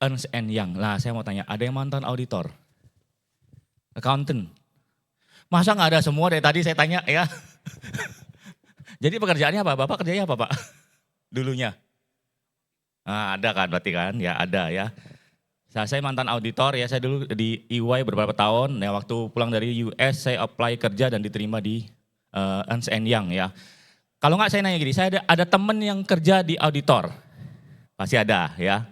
Ernst Young. Lah saya mau tanya, ada yang mantan auditor? Accountant? Masa nggak ada semua dari tadi saya tanya ya? Jadi pekerjaannya apa? Bapak kerjanya apa Pak? Dulunya? Ah, ada kan berarti kan? Ya ada ya. Saya mantan auditor ya, saya dulu di EY beberapa tahun. Ya, waktu pulang dari US saya apply kerja dan diterima di Ernst Young ya. Kalau nggak saya nanya gini, saya ada temen yang kerja di auditor. Pasti ada ya.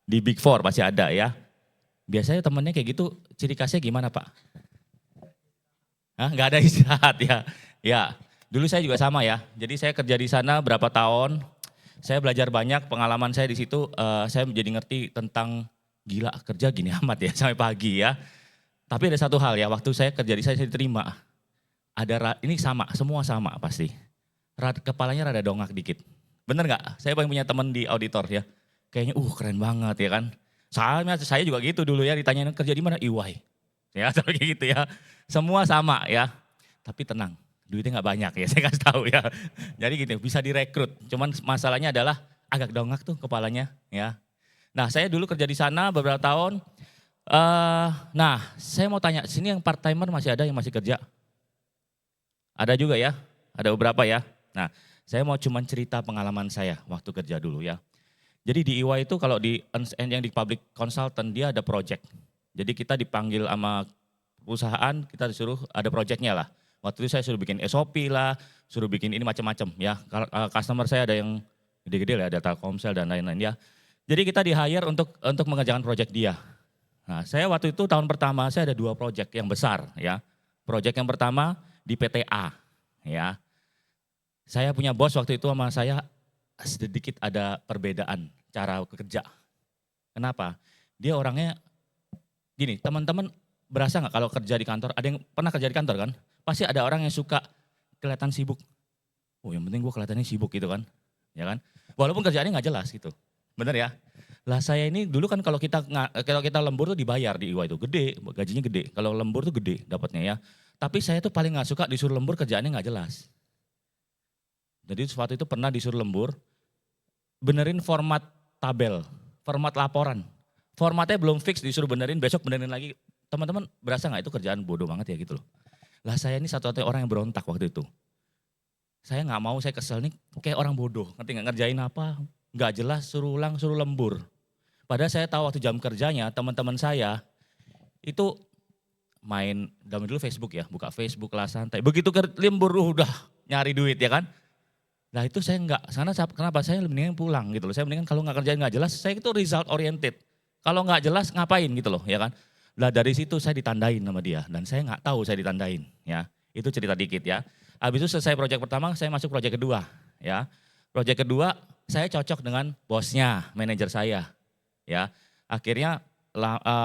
Di Big Four pasti ada ya. Biasanya temennya kayak gitu, ciri khasnya gimana Pak? Hah, nggak ada istirahat ya. Ya, dulu saya juga sama ya. Jadi saya kerja di sana berapa tahun, saya belajar banyak, pengalaman saya di situ, saya menjadi ngerti tentang gila kerja gini amat ya sampai pagi ya. Tapi ada satu hal ya, waktu saya kerja di saya diterima. Ini sama, semua sama pasti. Kepalanya rada dongak dikit. Bener nggak? Saya paling punya teman di auditor ya. Kayaknya keren banget ya kan. Saya juga gitu dulu ya, ditanyain kerja di mana? EY. Ya, tapi gitu ya. Semua sama ya. Tapi tenang, duitnya nggak banyak ya, saya kasih tahu ya. Jadi gini, bisa direkrut. Cuman masalahnya adalah agak dongak tuh kepalanya ya. Nah, saya dulu kerja di sana beberapa tahun. Nah, saya mau tanya, sini yang part timer masih ada yang masih kerja? Ada juga ya, ada beberapa ya. Nah, saya mau cuman cerita pengalaman saya waktu kerja dulu ya. Jadi di EY itu kalau di yang di public consultant dia ada project. Jadi kita dipanggil sama perusahaan, kita disuruh ada projectnya lah. Waktu itu saya suruh bikin SOP lah, suruh bikin ini macam-macam ya. Customer saya ada yang gede-gede lah, ada Telkomsel dan lain-lain ya. Jadi kita di hire untuk mengerjakan project dia. Nah, saya waktu itu tahun pertama saya ada 2 project yang besar ya. Project yang pertama di PTA ya. Saya punya bos waktu itu sama saya sedikit ada perbedaan cara kerja. Kenapa? Dia orangnya gini, teman-teman berasa nggak kalau kerja di kantor, ada yang pernah kerja di kantor kan? Pasti ada orang yang suka kelihatan sibuk. Oh yang penting gue kelihatannya sibuk gitu kan. Ya kan? Walaupun kerjaannya nggak jelas gitu. Bener ya? Lah saya ini dulu kan kalau kita lembur tuh dibayar di EY itu gede, gajinya gede. Kalau lembur tuh gede dapatnya ya. Tapi saya tuh paling nggak suka disuruh lembur kerjaannya nggak jelas. Jadi suatu itu pernah disuruh lembur, benerin format tabel, format laporan. Formatnya belum fix disuruh benerin, besok benerin lagi. Teman-teman berasa nggak itu kerjaan bodoh banget ya gitu loh. Lah saya ini satu-satunya orang yang berontak waktu itu. Saya nggak mau, saya kesel nih kayak orang bodoh, ngerti nggak ngerjain apa, nggak jelas, suruh ulang, suruh lembur. Padahal saya tahu waktu jam kerjanya teman-teman saya itu main, zaman dulu Facebook ya, buka Facebook lah santai. Begitu lembur udah nyari duit ya kan. Nah itu saya enggak, karena kenapa saya mendingan pulang gitu loh. Saya mendingan kalau nggak kerjain nggak jelas, saya itu result oriented. Kalau nggak jelas ngapain gitu loh ya kan. Nah dari situ saya ditandain sama dia dan saya nggak tahu saya ditandain ya. Itu cerita dikit ya. Habis itu selesai proyek pertama, saya masuk proyek kedua ya. Proyek kedua saya cocok dengan bosnya, manajer saya ya. Akhirnya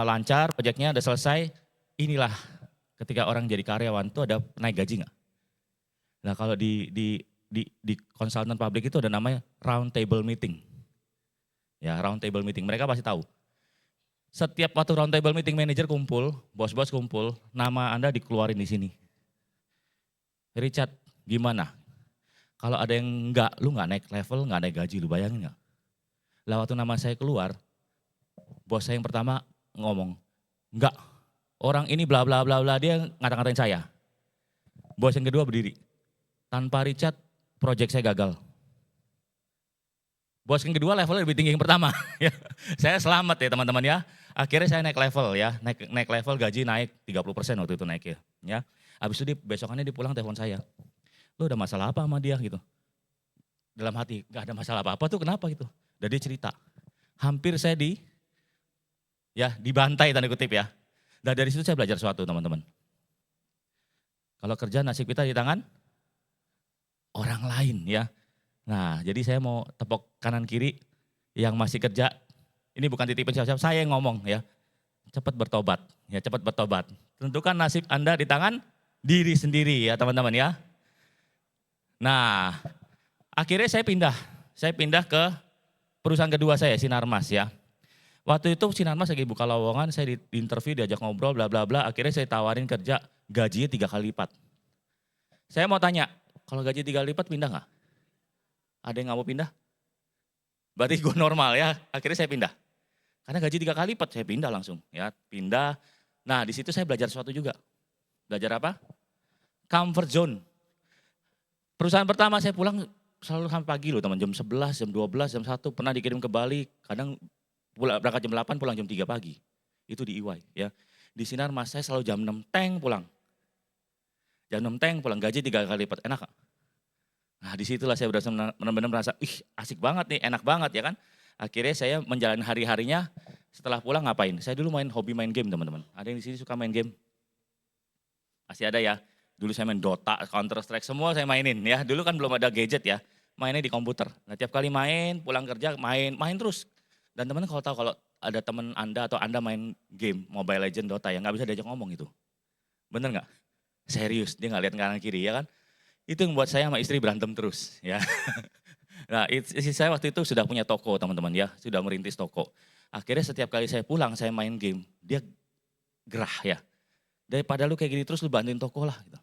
lancar, proyeknya udah selesai. Inilah ketika orang jadi karyawan tuh ada naik gaji nggak? Nah kalau di konsultan publik itu ada namanya round table meeting. Ya, round table meeting. Mereka pasti tahu. Setiap waktu round table meeting manajer kumpul, bos-bos kumpul, nama Anda dikeluarin di sini. Richard, gimana? Kalau ada yang lu nggak naik level, nggak naik gaji, lu bayangin nggak? Lah waktu nama saya keluar, bos saya yang pertama ngomong, enggak, orang ini bla bla bla bla, dia ngata-ngatain saya. Bos yang kedua berdiri, tanpa Richard, proyek saya gagal. Bos yang kedua levelnya lebih tinggi yang pertama. Saya selamat ya teman-teman ya. Akhirnya saya naik level ya, naik level gaji naik 30% waktu itu naik ya. Habis itu besokannya dia pulang telepon saya. Lu ada masalah apa sama dia gitu. Dalam hati, gak ada masalah apa-apa tuh kenapa gitu. Dan dia cerita, hampir saya dibantai tanda kutip ya. Dan dari situ saya belajar sesuatu teman-teman. Kalau kerja nasib kita di tangan orang lain ya. Nah, jadi saya mau tepok kanan kiri yang masih kerja. Ini bukan titipan siapa-siapa, saya yang ngomong ya. Cepat bertobat, ya cepat bertobat. Tentukan nasib Anda di tangan diri sendiri ya teman-teman ya. Nah, akhirnya saya pindah ke perusahaan kedua saya, Sinarmas ya. Waktu itu Sinarmas lagi buka lowongan, saya di interview, diajak ngobrol, bla bla bla. Akhirnya saya tawarin kerja, gajinya 3 kali lipat. Saya mau tanya, kalau gaji 3 kali lipat pindah nggak? Ada yang nggak mau pindah? Berarti gue normal ya, akhirnya saya pindah. Karena gaji 3 kali lipat, saya pindah langsung. Ya, pindah. Nah, di situ saya belajar sesuatu juga. Belajar apa? Comfort zone. Perusahaan pertama saya pulang selalu sampai pagi loh teman, jam 11, jam 12, jam 1, pernah dikirim ke Bali, kadang berangkat jam 8, pulang jam 3 pagi. Itu di EY ya. Di Sinarmas saya selalu jam 6 teng pulang. Jam 6 teng pulang, gaji 3 kali lipat, enak gak? Nah disitulah saya benar-benar merasa, ih asik banget nih, enak banget ya kan. Akhirnya saya menjalani hari-harinya, setelah pulang ngapain? Saya dulu hobi main game teman-teman. Ada yang di sini suka main game? Masih ada ya? Dulu saya main Dota, Counter Strike, semua saya mainin ya. Dulu kan belum ada gadget ya, mainnya di komputer. Nah tiap kali main, pulang kerja main terus. Dan teman kalau tahu kalau ada teman Anda atau Anda main game Mobile Legend, Dota ya nggak bisa diajak ngomong itu. Bener nggak? Serius, dia nggak lihat kanan kiri ya kan. Itu yang buat saya sama istri berantem terus ya. Nah istri saya waktu itu sudah punya toko teman-teman ya, sudah merintis toko. Akhirnya setiap kali saya pulang, saya main game, dia gerah ya. Daripada lu kayak gini terus lu bantuin toko lah gitu.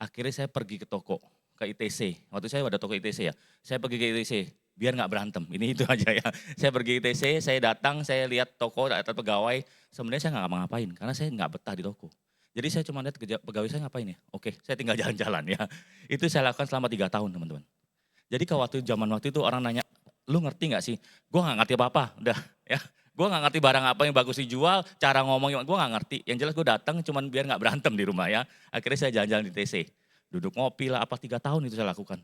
Akhirnya saya pergi ke toko, ke ITC. Waktu saya ada toko ITC ya. Saya pergi ke ITC, biar nggak berantem. Ini itu aja ya. Saya pergi ke ITC, saya datang, saya lihat toko atau pegawai. Sebenarnya saya nggak ngapain, karena saya nggak betah di toko. Jadi saya cuma lihat pegawai saya ngapain ya. Oke, saya tinggal jalan-jalan ya. Itu saya lakukan selama 3 tahun teman-teman. Jadi kalau zaman waktu itu orang nanya, lu ngerti nggak sih? Gue nggak ngerti apa-apa, udah ya. Gue nggak ngerti barang apa yang bagus dijual, cara ngomong gue nggak ngerti. Yang jelas gue datang cuman biar nggak berantem di rumah ya. Akhirnya saya jalan-jalan di TC, duduk ngopi lah, 3 tahun itu saya lakukan.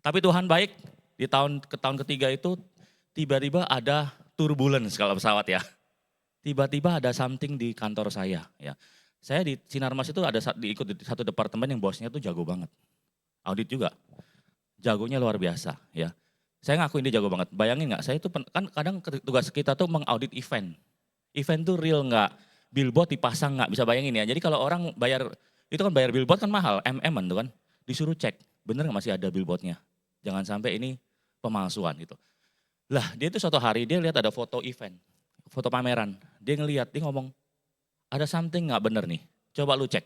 Tapi Tuhan baik, di tahun ketiga itu tiba-tiba ada turbulence kalau pesawat ya. Tiba-tiba ada something di kantor saya ya. Saya di Sinarmas itu ada diikut di satu departemen yang bosnya tuh jago banget. Audit juga, jagonya luar biasa ya. Saya ngakuin dia jago banget. Bayangin nggak? Saya itu kan kadang tugas kita tuh mengaudit event. Event tuh real nggak? Billboard dipasang nggak? Bisa bayangin ya. Jadi kalau orang bayar, itu kan bayar billboard kan mahal, MM-an tuh kan. Disuruh cek, bener nggak masih ada billboardnya? Jangan sampai ini pemalsuan gitu. Lah dia itu suatu hari dia lihat ada foto event, foto pameran. Dia ngelihat, dia ngomong, ada something nggak bener nih? Coba lu cek.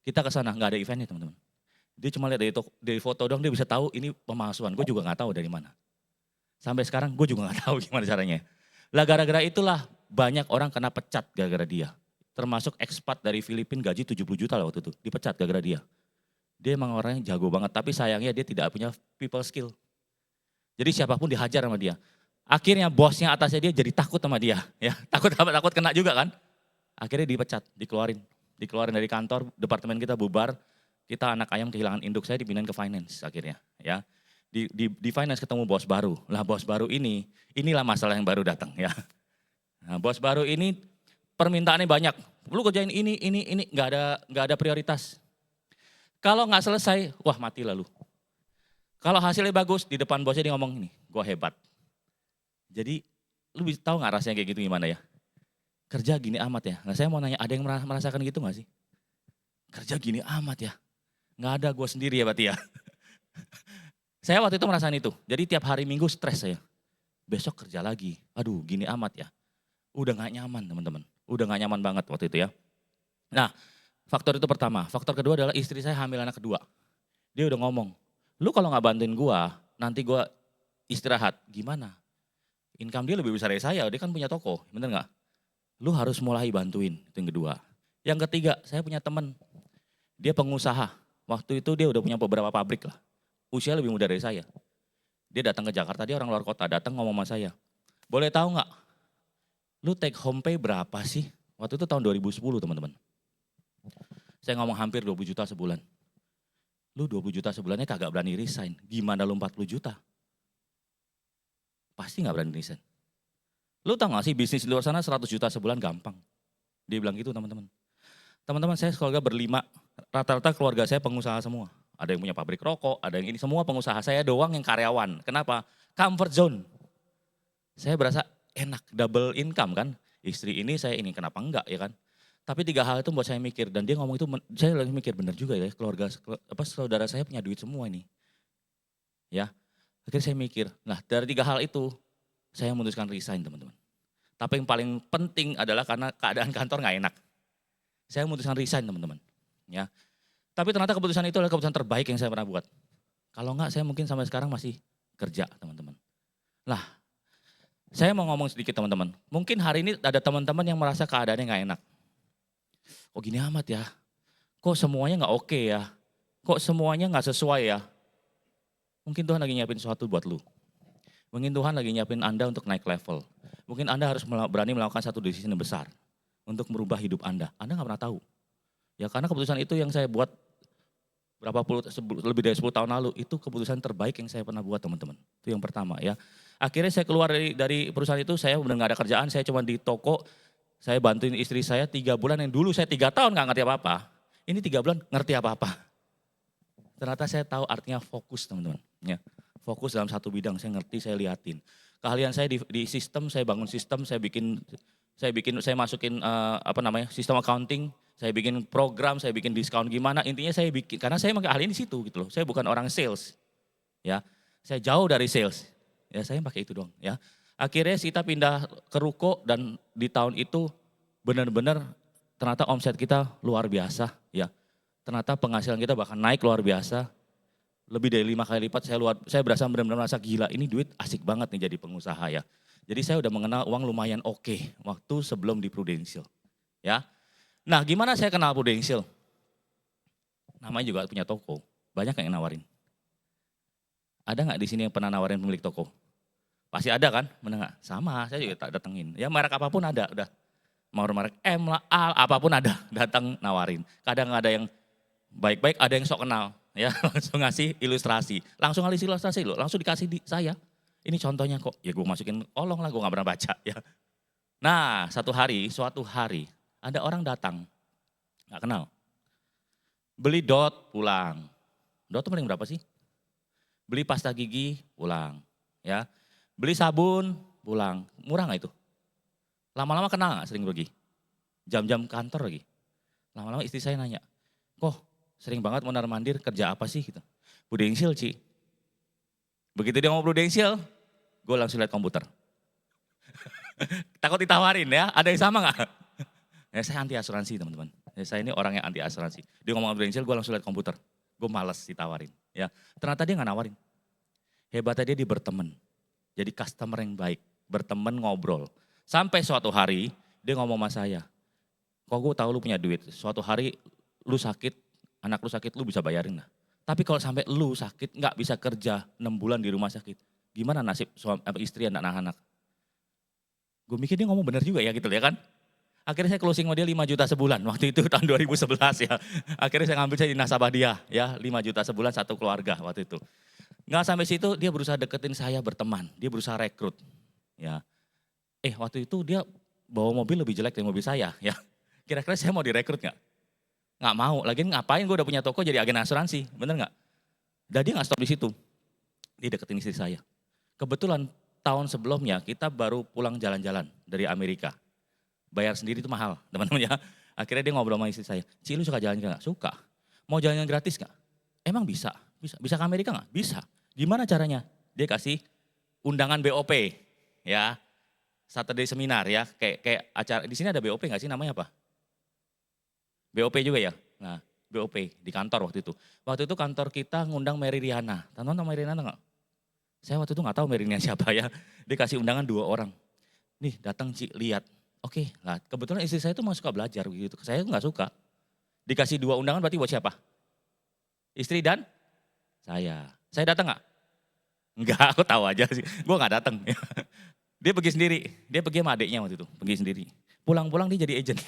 Kita ke sana nggak ada eventnya teman-teman. Dia cuma lihat dari foto dong, dia bisa tahu ini pemalsuan. Gue juga nggak tahu dari mana. Sampai sekarang gue juga nggak tahu gimana caranya. Lah gara-gara itulah banyak orang kena pecat gara-gara dia. Termasuk ekspat dari Filipina gaji 70 juta lah waktu itu. Dipecat gara-gara dia. Dia emang orangnya jago banget, tapi sayangnya dia tidak punya people skill. Jadi siapapun dihajar sama dia. Akhirnya bosnya atasnya dia jadi takut sama dia. Ya, takut kena juga kan. Akhirnya dipecat, dikeluarin. Dikeluarin dari kantor, departemen kita bubar. Kita anak ayam kehilangan induk, saya dipindahin ke finance akhirnya ya. Di finance ketemu bos baru. Lah bos baru inilah masalah yang baru datang ya. Nah, bos baru ini permintaannya banyak. Lu kerjain ini, nggak ada prioritas. Kalau nggak selesai, wah mati lalu. Kalau hasilnya bagus, di depan bosnya dia ngomong ini, gua hebat. Jadi lu bisa tahu nggak rasanya kayak gitu gimana ya? Kerja gini amat ya. Nah saya mau nanya, ada yang merasakan gitu nggak sih? Kerja gini amat ya. Nggak ada, gue sendiri ya berarti ya. Saya waktu itu merasakan itu. Jadi tiap hari Minggu stres saya. Besok kerja lagi. Aduh gini amat ya. Udah gak nyaman teman-teman. Udah gak nyaman banget waktu itu ya. Nah faktor itu pertama. Faktor kedua adalah istri saya hamil anak kedua. Dia udah ngomong, lu kalau gak bantuin gue, nanti gue istirahat. Gimana? Income dia lebih besar dari saya, dia kan punya toko. Bener gak? Lu harus mulai bantuin, itu yang kedua. Yang ketiga, saya punya teman. Dia pengusaha. Waktu itu dia udah punya beberapa pabrik lah. Usia lebih muda dari saya. Dia datang ke Jakarta, dia orang luar kota, datang ngomong sama saya. Boleh tahu nggak, lu take home pay berapa sih? Waktu itu tahun 2010 teman-teman. Saya ngomong hampir 20 juta sebulan. Lu 20 juta sebulannya kagak berani resign. Gimana lu 40 juta? Pasti nggak berani resign. Lu tahu nggak sih bisnis di luar sana 100 juta sebulan gampang. Dia bilang gitu teman-teman. Teman-teman saya keluarga berlima, rata-rata keluarga saya pengusaha semua. Ada yang punya pabrik rokok, ada yang ini, semua pengusaha. Saya doang yang karyawan. Kenapa? Comfort zone. Saya berasa enak, double income kan. Istri ini, saya ini, kenapa enggak ya kan. Tapi 3 hal itu buat saya mikir, dan dia ngomong itu, saya lagi mikir benar juga ya, saudara saya punya duit semua ini. Ya, akhirnya saya mikir, nah dari 3 hal itu, saya memutuskan resign teman-teman. Tapi yang paling penting adalah karena keadaan kantor nggak enak. Saya memutuskan resign teman-teman. Ya. Tapi ternyata keputusan itu adalah keputusan terbaik yang saya pernah buat. Kalau enggak saya mungkin sampai sekarang masih kerja teman-teman. Lah Saya mau ngomong sedikit teman-teman. Mungkin hari ini ada teman-teman yang merasa keadaannya nggak enak. Kok gini amat ya? Kok semuanya nggak oke ya? Kok semuanya nggak sesuai ya? Mungkin Tuhan lagi nyiapin sesuatu buat lu. Mungkin Tuhan lagi nyiapin Anda untuk naik level. Mungkin Anda harus berani melakukan satu decision yang besar untuk merubah hidup Anda. Anda nggak pernah tahu. Ya karena keputusan itu yang saya buat lebih dari 10 tahun lalu, itu keputusan terbaik yang saya pernah buat teman-teman. Itu yang pertama ya. Akhirnya saya keluar dari perusahaan itu, saya benar nggak ada kerjaan, saya cuma di toko, saya bantuin istri saya 3 bulan, yang dulu saya 3 tahun nggak ngerti apa-apa. Ini 3 bulan ngerti apa-apa. Ternyata saya tahu artinya fokus teman-teman. Ya. Fokus dalam satu bidang, saya ngerti, saya liatin. Keahlian saya di sistem, saya bangun sistem, saya masukin sistem accounting, saya bikin program, saya bikin diskon gimana, intinya saya bikin, karena saya pakai ahli di situ gitu loh. Saya bukan orang sales, ya. Saya jauh dari sales, ya saya pakai itu doang, ya. Akhirnya kita pindah ke ruko dan di tahun itu benar-benar ternyata omset kita luar biasa, ya. Ternyata penghasilan kita bahkan naik luar biasa. Lebih dari 5 kali lipat, saya berasa benar-benar merasa gila, ini duit asik banget nih jadi pengusaha ya. Jadi saya udah mengenal uang lumayan oke waktu sebelum di Prudential. Ya. Nah gimana saya kenal Prudential? Namanya juga punya toko, banyak yang nawarin. Ada nggak di sini yang pernah nawarin pemilik toko? Pasti ada kan? Bener nggak? Sama, saya juga tak datengin. Ya merek apapun ada, udah. Mau merek M lah, A, apapun ada, datang nawarin. Kadang ada yang baik-baik, ada yang sok kenal. Ya langsung ngasih ilustrasi, loh, langsung dikasih di saya. Ini contohnya kok, ya gue masukin kolong lah, gue gak pernah baca ya. Nah suatu hari ada orang datang, gak kenal. Beli dot pulang, dot tuh paling berapa sih? Beli pasta gigi pulang, ya. Beli sabun pulang, murah gak itu? Lama-lama kenal gak sering pergi? Jam-jam kantor lagi. Lama-lama istri saya nanya, kok sering banget mondar mandir kerja apa sih gitu. Prudential Ci. Begitu dia mau Prudential, gue langsung lihat komputer. Takut ditawarin ya, ada yang sama gak? Ya saya anti asuransi teman-teman. Ya, saya ini orang yang anti asuransi. Dia ngomong Prudential, gue langsung lihat komputer. Gue malas ditawarin. Ya, ternyata dia gak nawarin. Hebatnya dia berteman. Jadi customer yang baik, berteman ngobrol. Sampai suatu hari dia ngomong sama saya, kok gue tahu lu punya duit, suatu hari lu sakit, anak lu sakit, lu bisa bayarin lah. Tapi kalau sampai lu sakit, nggak bisa kerja 6 bulan di rumah sakit, gimana nasib istri dan anak-anak? Gue mikir dia ngomong bener juga ya gitu ya kan. Akhirnya saya closing sama dia 5 juta sebulan, waktu itu tahun 2011 ya. Akhirnya saya ngambil, saya di nasabah dia ya, 5 juta sebulan satu keluarga waktu itu. Nggak sampai situ, dia berusaha deketin saya berteman, dia berusaha rekrut. Ya. Waktu itu dia bawa mobil lebih jelek dari mobil saya ya. Kira-kira saya mau direkrut nggak? Nggak mau, lagian ngapain gue udah punya toko jadi agen asuransi, bener nggak? Dan dia nggak stop di situ, dia deketin istri saya. Kebetulan tahun sebelumnya kita baru pulang jalan-jalan dari Amerika. Bayar sendiri itu mahal teman-teman ya. Akhirnya dia ngobrol sama istri saya, Ci lu suka jalan-jalan nggak? Suka. Mau jalan-jalan gratis nggak? Emang bisa? Bisa ke Amerika nggak? Bisa. Gimana caranya? Dia kasih undangan BOP ya. Saturday seminar ya, kayak acara, di sini ada BOP nggak sih, namanya apa? BOP juga ya? Nah, BOP di kantor waktu itu. Waktu itu kantor kita ngundang Mary Riana. Teman-teman tahu Mary Riana enggak? Saya waktu itu enggak tahu Mary Riana siapa ya. Dia kasih undangan 2 orang. Nih datang Ci, lihat. Oke, lah kebetulan istri saya itu mau suka belajar gitu. Saya enggak suka. Dikasih 2 undangan berarti buat siapa? Istri dan saya. Saya datang enggak? Enggak, aku tahu aja sih. Gue enggak datang. Dia pergi sendiri. Dia pergi sama adiknya waktu itu, pergi sendiri. Pulang-pulang dia jadi agent.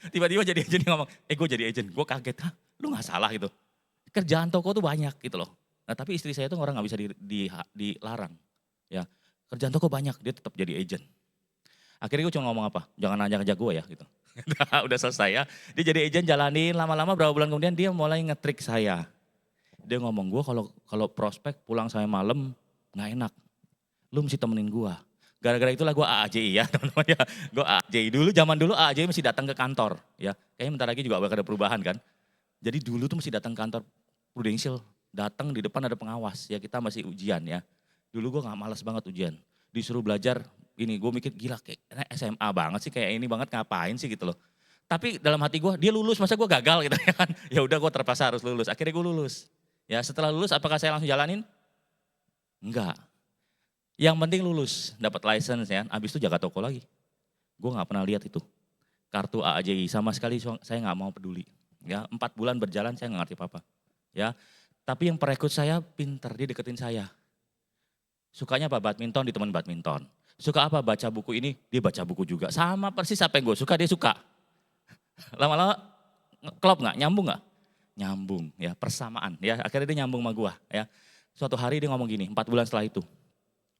Tiba-tiba jadi agent, dia ngomong, gue jadi agent. Gue kaget, lu gak salah gitu. Kerjaan toko tuh banyak gitu loh. Nah tapi istri saya tuh orang gak bisa dilarang. Ya, kerjaan toko banyak, dia tetap jadi agent. Akhirnya gue cuma ngomong apa, jangan ajak-ajak gue ya gitu. Udah selesai ya. Dia jadi agent, jalanin, lama-lama berapa bulan kemudian dia mulai nge-trick saya. Dia ngomong, gue kalau prospek pulang sampai malam gak enak. Lu mesti temenin gue. Gara-gara itulah gue AAJI ya teman-teman ya. Gue AAJI dulu, zaman dulu AAJI mesti datang ke kantor ya. Kayaknya bentar lagi juga bakal ada perubahan kan. Jadi dulu tuh mesti datang ke kantor Prudential. Datang di depan ada pengawas ya, kita masih ujian ya. Dulu gue gak malas banget ujian. Disuruh belajar ini, gue mikir gila kayak SMA banget sih, kayak ini banget ngapain sih gitu loh. Tapi dalam hati gue, dia lulus masa gue gagal gitu ya kan. Ya udah gue terpaksa harus lulus, akhirnya gue lulus. Ya setelah lulus apakah saya langsung jalanin? Enggak. Yang penting lulus, dapat license ya, habis itu jaga toko lagi. Gue nggak pernah lihat itu. Kartu AAJI sama sekali saya nggak mau peduli. Ya, 4 bulan berjalan saya nggak ngerti apa-apa. Ya, tapi yang perekrut saya pinter, dia deketin saya. Sukanya apa? Badminton, di teman badminton. Suka apa? Baca buku ini, dia baca buku juga. Sama persis apa yang gue suka, dia suka. Lama-lama klop nggak? Nyambung nggak? Nyambung ya, persamaan ya. Akhirnya dia nyambung sama gue ya. Suatu hari dia ngomong gini, 4 bulan setelah itu.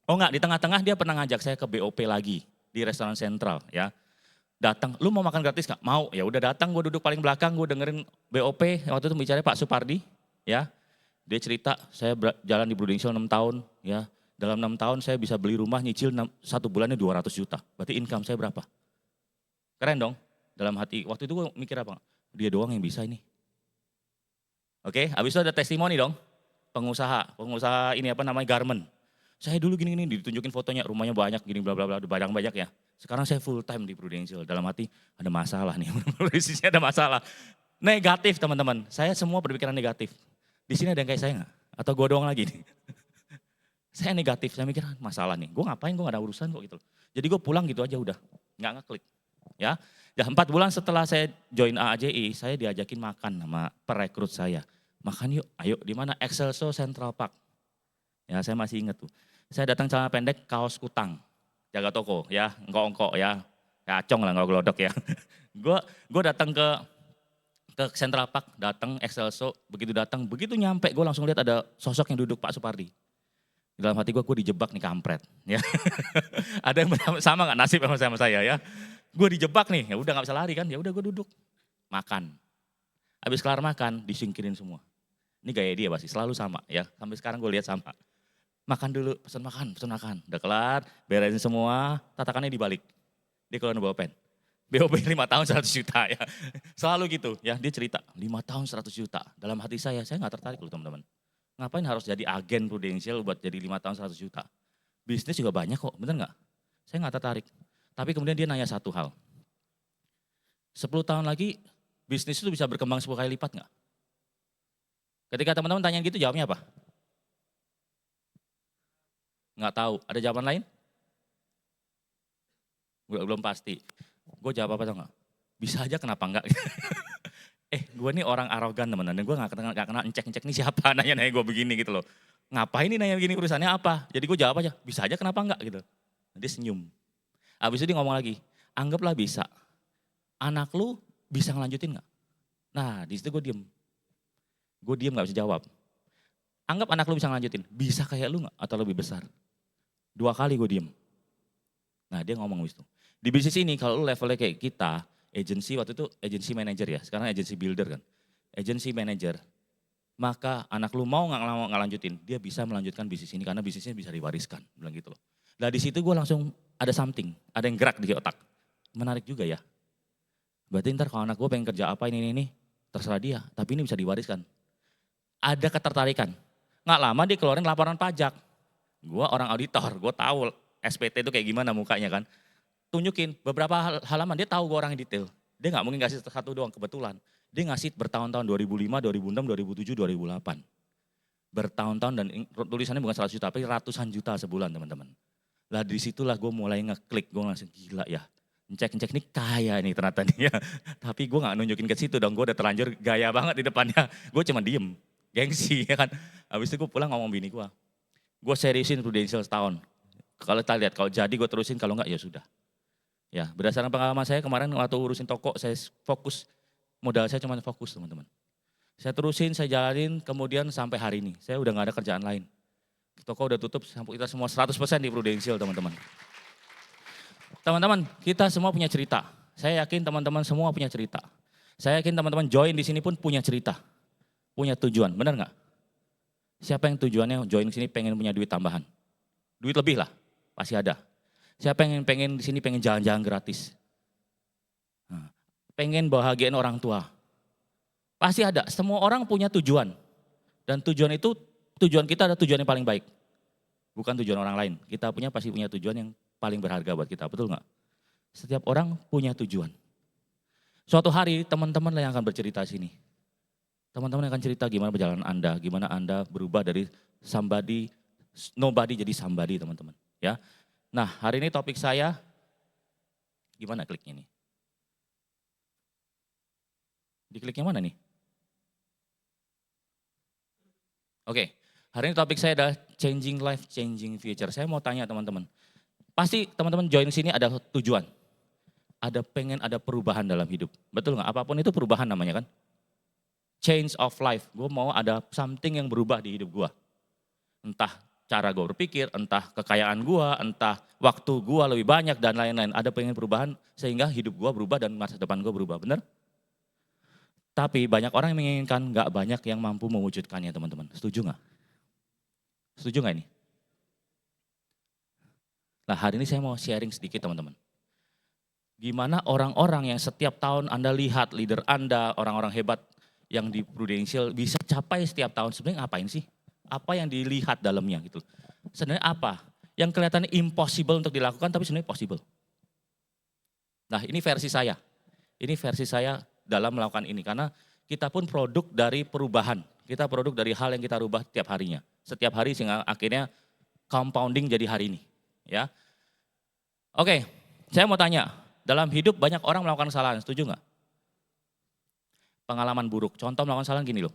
Oh enggak, di tengah-tengah dia pernah ngajak saya ke BOP lagi di restoran sentral ya. Datang, lu mau makan gratis nggak? Mau, ya udah datang, gue duduk paling belakang, gue dengerin BOP, waktu itu bicaranya Pak Supardi ya. Dia cerita, saya jalan di Prudential 6 tahun ya. Dalam 6 tahun saya bisa beli rumah nyicil 1 bulannya 200 juta. Berarti income saya berapa? Keren dong, dalam hati. Waktu itu gue mikir apa? Dia doang yang bisa ini. Oke, habis itu ada testimoni dong. Pengusaha ini apa namanya garment. Saya dulu gini-gini ditunjukin fotonya, rumahnya banyak gini bla bla bla, banyak ya. Sekarang saya full time di Prudential. Dalam hati ada masalah nih, posisinya ada masalah. Negatif teman-teman, saya semua berpikiran negatif. Di sini ada yang kayak saya nggak? Atau gue doang lagi nih? Saya negatif, saya mikir masalah nih. Gue ngapain, gue gak ada urusan kok gitu. Jadi gue pulang gitu aja udah, nggak ngeklik. Ya, 4 bulan setelah saya join AAJI, saya diajakin makan sama perekrut saya. Makan yuk, ayo di mana? Excelso Central Park. Ya saya masih ingat tuh. Saya datang celana pendek, kaos kutang, jaga toko ya, engkok-engkok ya, kacong lah nggak gelodok ya. Gue datang ke Central Park, datang Excelso, begitu nyampe gue langsung lihat ada sosok yang duduk Pak Supardi. Di dalam hati gue dijebak nih kampret. Ya. Ada yang sama nggak nasib sama saya ya. Gue dijebak nih, ya udah nggak bisa lari kan, ya udah gue duduk makan. Habis kelar makan disingkirin semua. Ini gaya dia pasti selalu sama ya, sampai sekarang gue lihat sama. Makan dulu, pesan makan. Udah kelar, beresin semua, tatakannya dibalik. Dia keluar bawa pen. BOP 5 tahun 100 juta ya. Selalu gitu ya, dia cerita 5 tahun 100 juta. Dalam hati saya gak tertarik loh teman-teman. Ngapain harus jadi agen Prudential buat jadi 5 tahun 100 juta. Bisnis juga banyak kok, bener gak? Saya gak tertarik. Tapi kemudian dia nanya satu hal. 10 tahun lagi bisnis itu bisa berkembang 10 kali lipat gak? Ketika teman-teman tanya gitu jawabnya apa? Nggak tahu, ada jawaban lain? Belum pasti. Gue jawab apa tau nggak? Bisa aja kenapa enggak? Gue nih orang arogan teman-teman, gue gak kena ngecek nih siapa nanya gue begini gitu loh. Ngapain nih nanya begini, urusannya apa? Jadi gue jawab aja, bisa aja kenapa enggak gitu. Dia senyum. Habis itu dia ngomong lagi, anggaplah bisa. Anak lu bisa ngelanjutin gak? Nah di situ gue diem. Gue diem gak bisa jawab. Anggap anak lu bisa ngelanjutin, bisa kayak lu gak atau lebih besar? 2 kali gue diem. Nah dia ngomong itu. Di bisnis ini kalau lu levelnya kayak kita, agency waktu itu agency manager ya, sekarang agency builder kan. Agency manager, maka anak lu mau gak lanjutin, dia bisa melanjutkan bisnis ini karena bisnisnya bisa diwariskan. Bilang gitu loh. Nah di situ gue langsung ada something, ada yang gerak di otak. Menarik juga ya. Berarti ntar kalau anak gue pengen kerja apa ini, terserah dia, tapi ini bisa diwariskan. Ada ketertarikan. Nggak lama dia keluarin laporan pajak. Gue orang auditor, gue tahu SPT itu kayak gimana mukanya kan. Tunjukin beberapa halaman, dia tahu gue orang yang detail. Dia nggak mungkin ngasih satu doang, kebetulan. Dia ngasih bertahun-tahun 2005, 2006, 2007, 2008. Bertahun-tahun dan tulisannya bukan 100 juta, tapi ratusan juta sebulan teman-teman. Lah disitulah gue mulai ngeklik, gue langsung gila ya. Ngecek nih kaya nih ternyata dia. Tapi gue gak nunjukin ke situ dong, gue udah terlanjur gaya banget di depannya. Gue cuma diem, gengsi ya kan. Habis itu gue pulang ngomong bini gue. Gue seriusin Prudential setahun. Kalau kita lihat, kalau jadi gue terusin, kalau enggak ya sudah. Ya berdasarkan pengalaman saya kemarin waktu urusin toko, saya fokus, modal saya cuma fokus teman-teman. Saya terusin, saya jalanin, kemudian sampai hari ini. Saya udah gak ada kerjaan lain. Toko udah tutup, sampai kita semua 100% di Prudential teman-teman. Teman-teman, kita semua punya cerita. Saya yakin teman-teman semua punya cerita. Saya yakin teman-teman join di sini pun punya cerita. Punya tujuan, benar nggak? Siapa yang tujuannya join di sini pengen punya duit tambahan? Duit lebih lah, pasti ada. Siapa yang pengen di sini pengen jalan-jalan gratis? Pengen bahagiain orang tua? Pasti ada, semua orang punya tujuan. Dan tujuan itu, tujuan kita ada tujuan yang paling baik. Bukan tujuan orang lain, kita pasti punya tujuan yang paling berharga buat kita, betul nggak? Setiap orang punya tujuan. Suatu hari teman-teman yang akan bercerita sini. Teman-teman akan cerita gimana perjalanan Anda, gimana Anda berubah dari nobody jadi somebody teman-teman. Ya. Nah, hari ini topik saya, gimana kliknya nih? Diklik yang mana nih? Oke, hari ini topik saya adalah changing life, changing future. Saya mau tanya teman-teman, pasti teman-teman join sini ada tujuan, pengen ada perubahan dalam hidup. Betul nggak? Apapun itu perubahan namanya kan? Change of life, gue mau ada something yang berubah di hidup gue. Entah cara gue berpikir, entah kekayaan gue, entah waktu gue lebih banyak dan lain-lain. Ada pengen perubahan sehingga hidup gue berubah dan masa depan gue berubah, benar? Tapi banyak orang yang menginginkan, nggak banyak yang mampu mewujudkannya teman-teman. Setuju nggak? Setuju nggak ini? Nah hari ini saya mau sharing sedikit teman-teman. Gimana orang-orang yang setiap tahun Anda lihat, leader Anda, orang-orang hebat yang di Prudential bisa capai setiap tahun, sebenarnya ngapain sih? Apa yang dilihat dalamnya gitu. Sebenarnya apa? Yang kelihatan impossible untuk dilakukan tapi sebenarnya possible. Nah ini versi saya. Ini versi saya dalam melakukan ini. Karena kita pun produk dari perubahan. Kita produk dari hal yang kita rubah tiap harinya. Setiap hari sehingga akhirnya compounding jadi hari ini. Ya. Oke, saya mau tanya. Dalam hidup banyak orang melakukan kesalahan, setuju nggak? Pengalaman buruk. Contoh melakukan kesalahan gini loh.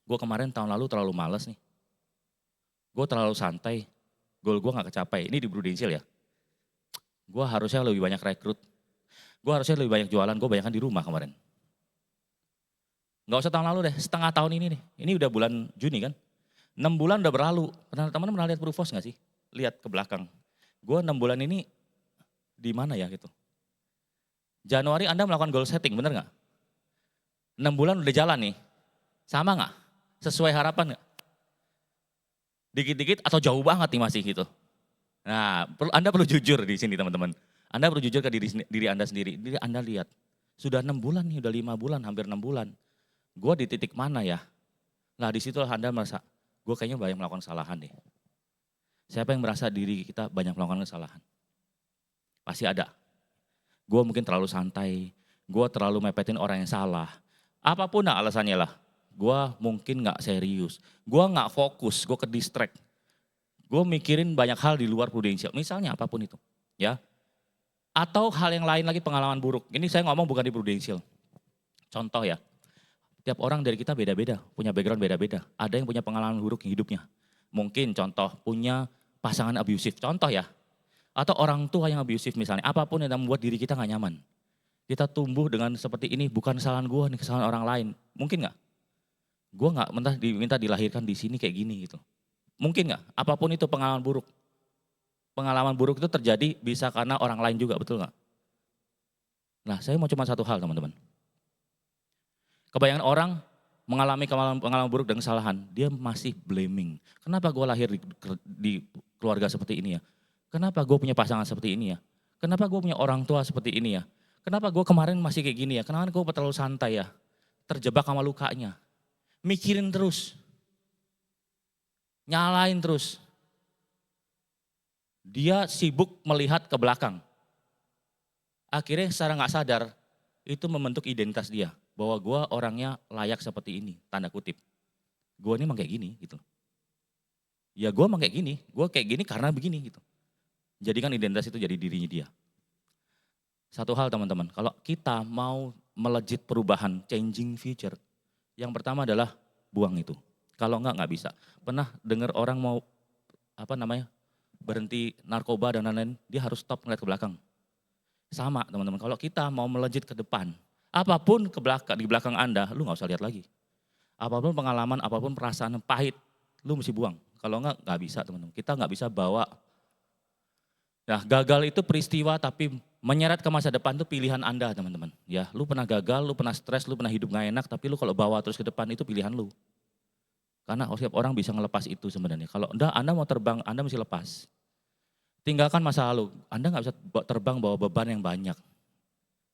Gue kemarin tahun lalu terlalu malas nih. Gue terlalu santai. Goal gue gak kecapai. Ini di Prudential ya. Gue harusnya lebih banyak rekrut. Gue harusnya lebih banyak jualan. Gue banyakkan di rumah kemarin. Gak usah tahun lalu deh, setengah tahun ini nih. Ini udah bulan Juni kan. 6 bulan udah berlalu. Teman-teman pernah lihat Prufos gak sih? Lihat ke belakang. Gue 6 bulan ini di mana ya gitu. Januari Anda melakukan goal setting, bener gak? 6 bulan udah jalan nih. Sama gak? Sesuai harapan gak? Dikit-dikit atau jauh banget nih masih gitu. Nah, Anda perlu jujur di sini teman-teman. Anda perlu jujur ke diri Anda sendiri. Diri Anda lihat, sudah 6 bulan nih, udah 5 bulan, hampir 6 bulan. Gue di titik mana ya? Nah di situ Anda merasa, gue kayaknya banyak melakukan kesalahan deh. Siapa yang merasa diri kita banyak melakukan kesalahan? Pasti ada. Gue mungkin terlalu santai, gue terlalu mepetin orang yang salah. Apapun lah alasannya lah. Gue mungkin gak serius, gue gak fokus, gue ke distract. Gue mikirin banyak hal di luar Prudential, misalnya apapun itu. Ya. Atau hal yang lain lagi pengalaman buruk. Ini saya ngomong bukan di Prudential. Contoh ya, tiap orang dari kita beda-beda, punya background beda-beda. Ada yang punya pengalaman buruk di hidupnya. Mungkin contoh punya pasangan abusif, contoh ya. Atau orang tua yang abusif misalnya, apapun yang membuat diri kita gak nyaman. Kita tumbuh dengan seperti ini, bukan kesalahan gue nih, kesalahan orang lain. Mungkin gak? Gue gak minta dilahirkan di sini kayak gini gitu. Mungkin gak? Apapun itu pengalaman buruk. Pengalaman buruk itu terjadi bisa karena orang lain juga, betul gak? Nah saya mau cuma satu hal teman-teman. Kebanyakan orang mengalami pengalaman buruk dan kesalahan, dia masih blaming. Kenapa gue lahir di keluarga seperti ini ya? Kenapa gue punya pasangan seperti ini ya? Kenapa gue punya orang tua seperti ini ya? Kenapa gue kemarin masih kayak gini ya? Kenapa gue terlalu santai ya? Terjebak sama lukanya. Mikirin terus. Nyalain terus. Dia sibuk melihat ke belakang. Akhirnya secara gak sadar, itu membentuk identitas dia. Bahwa gue orangnya layak seperti ini, tanda kutip. Gue ini emang kayak gini gitu. Ya gue emang kayak gini karena begini gitu. Jadikan identitas itu jadi dirinya dia. Satu hal teman-teman, kalau kita mau melejit perubahan, changing future, yang pertama adalah buang itu. Kalau enggak bisa. Pernah dengar orang mau berhenti narkoba dan lain-lain, dia harus stop ngeliat ke belakang. Sama teman-teman, kalau kita mau melejit ke depan, apapun di belakang Anda, lu gak usah lihat lagi. Apapun pengalaman, apapun perasaan pahit, lu mesti buang. Kalau enggak bisa teman-teman. Kita gak bisa bawa. Nah gagal itu peristiwa tapi menyeret ke masa depan itu pilihan Anda teman-teman. Ya, lu pernah gagal, lu pernah stres, lu pernah hidup gak enak, tapi lu kalau bawa terus ke depan itu pilihan lu. Karena setiap orang bisa ngelepas itu sebenarnya. Kalau Anda mau terbang, Anda mesti lepas. Tinggalkan masa lalu, Anda gak bisa terbang bawa beban yang banyak.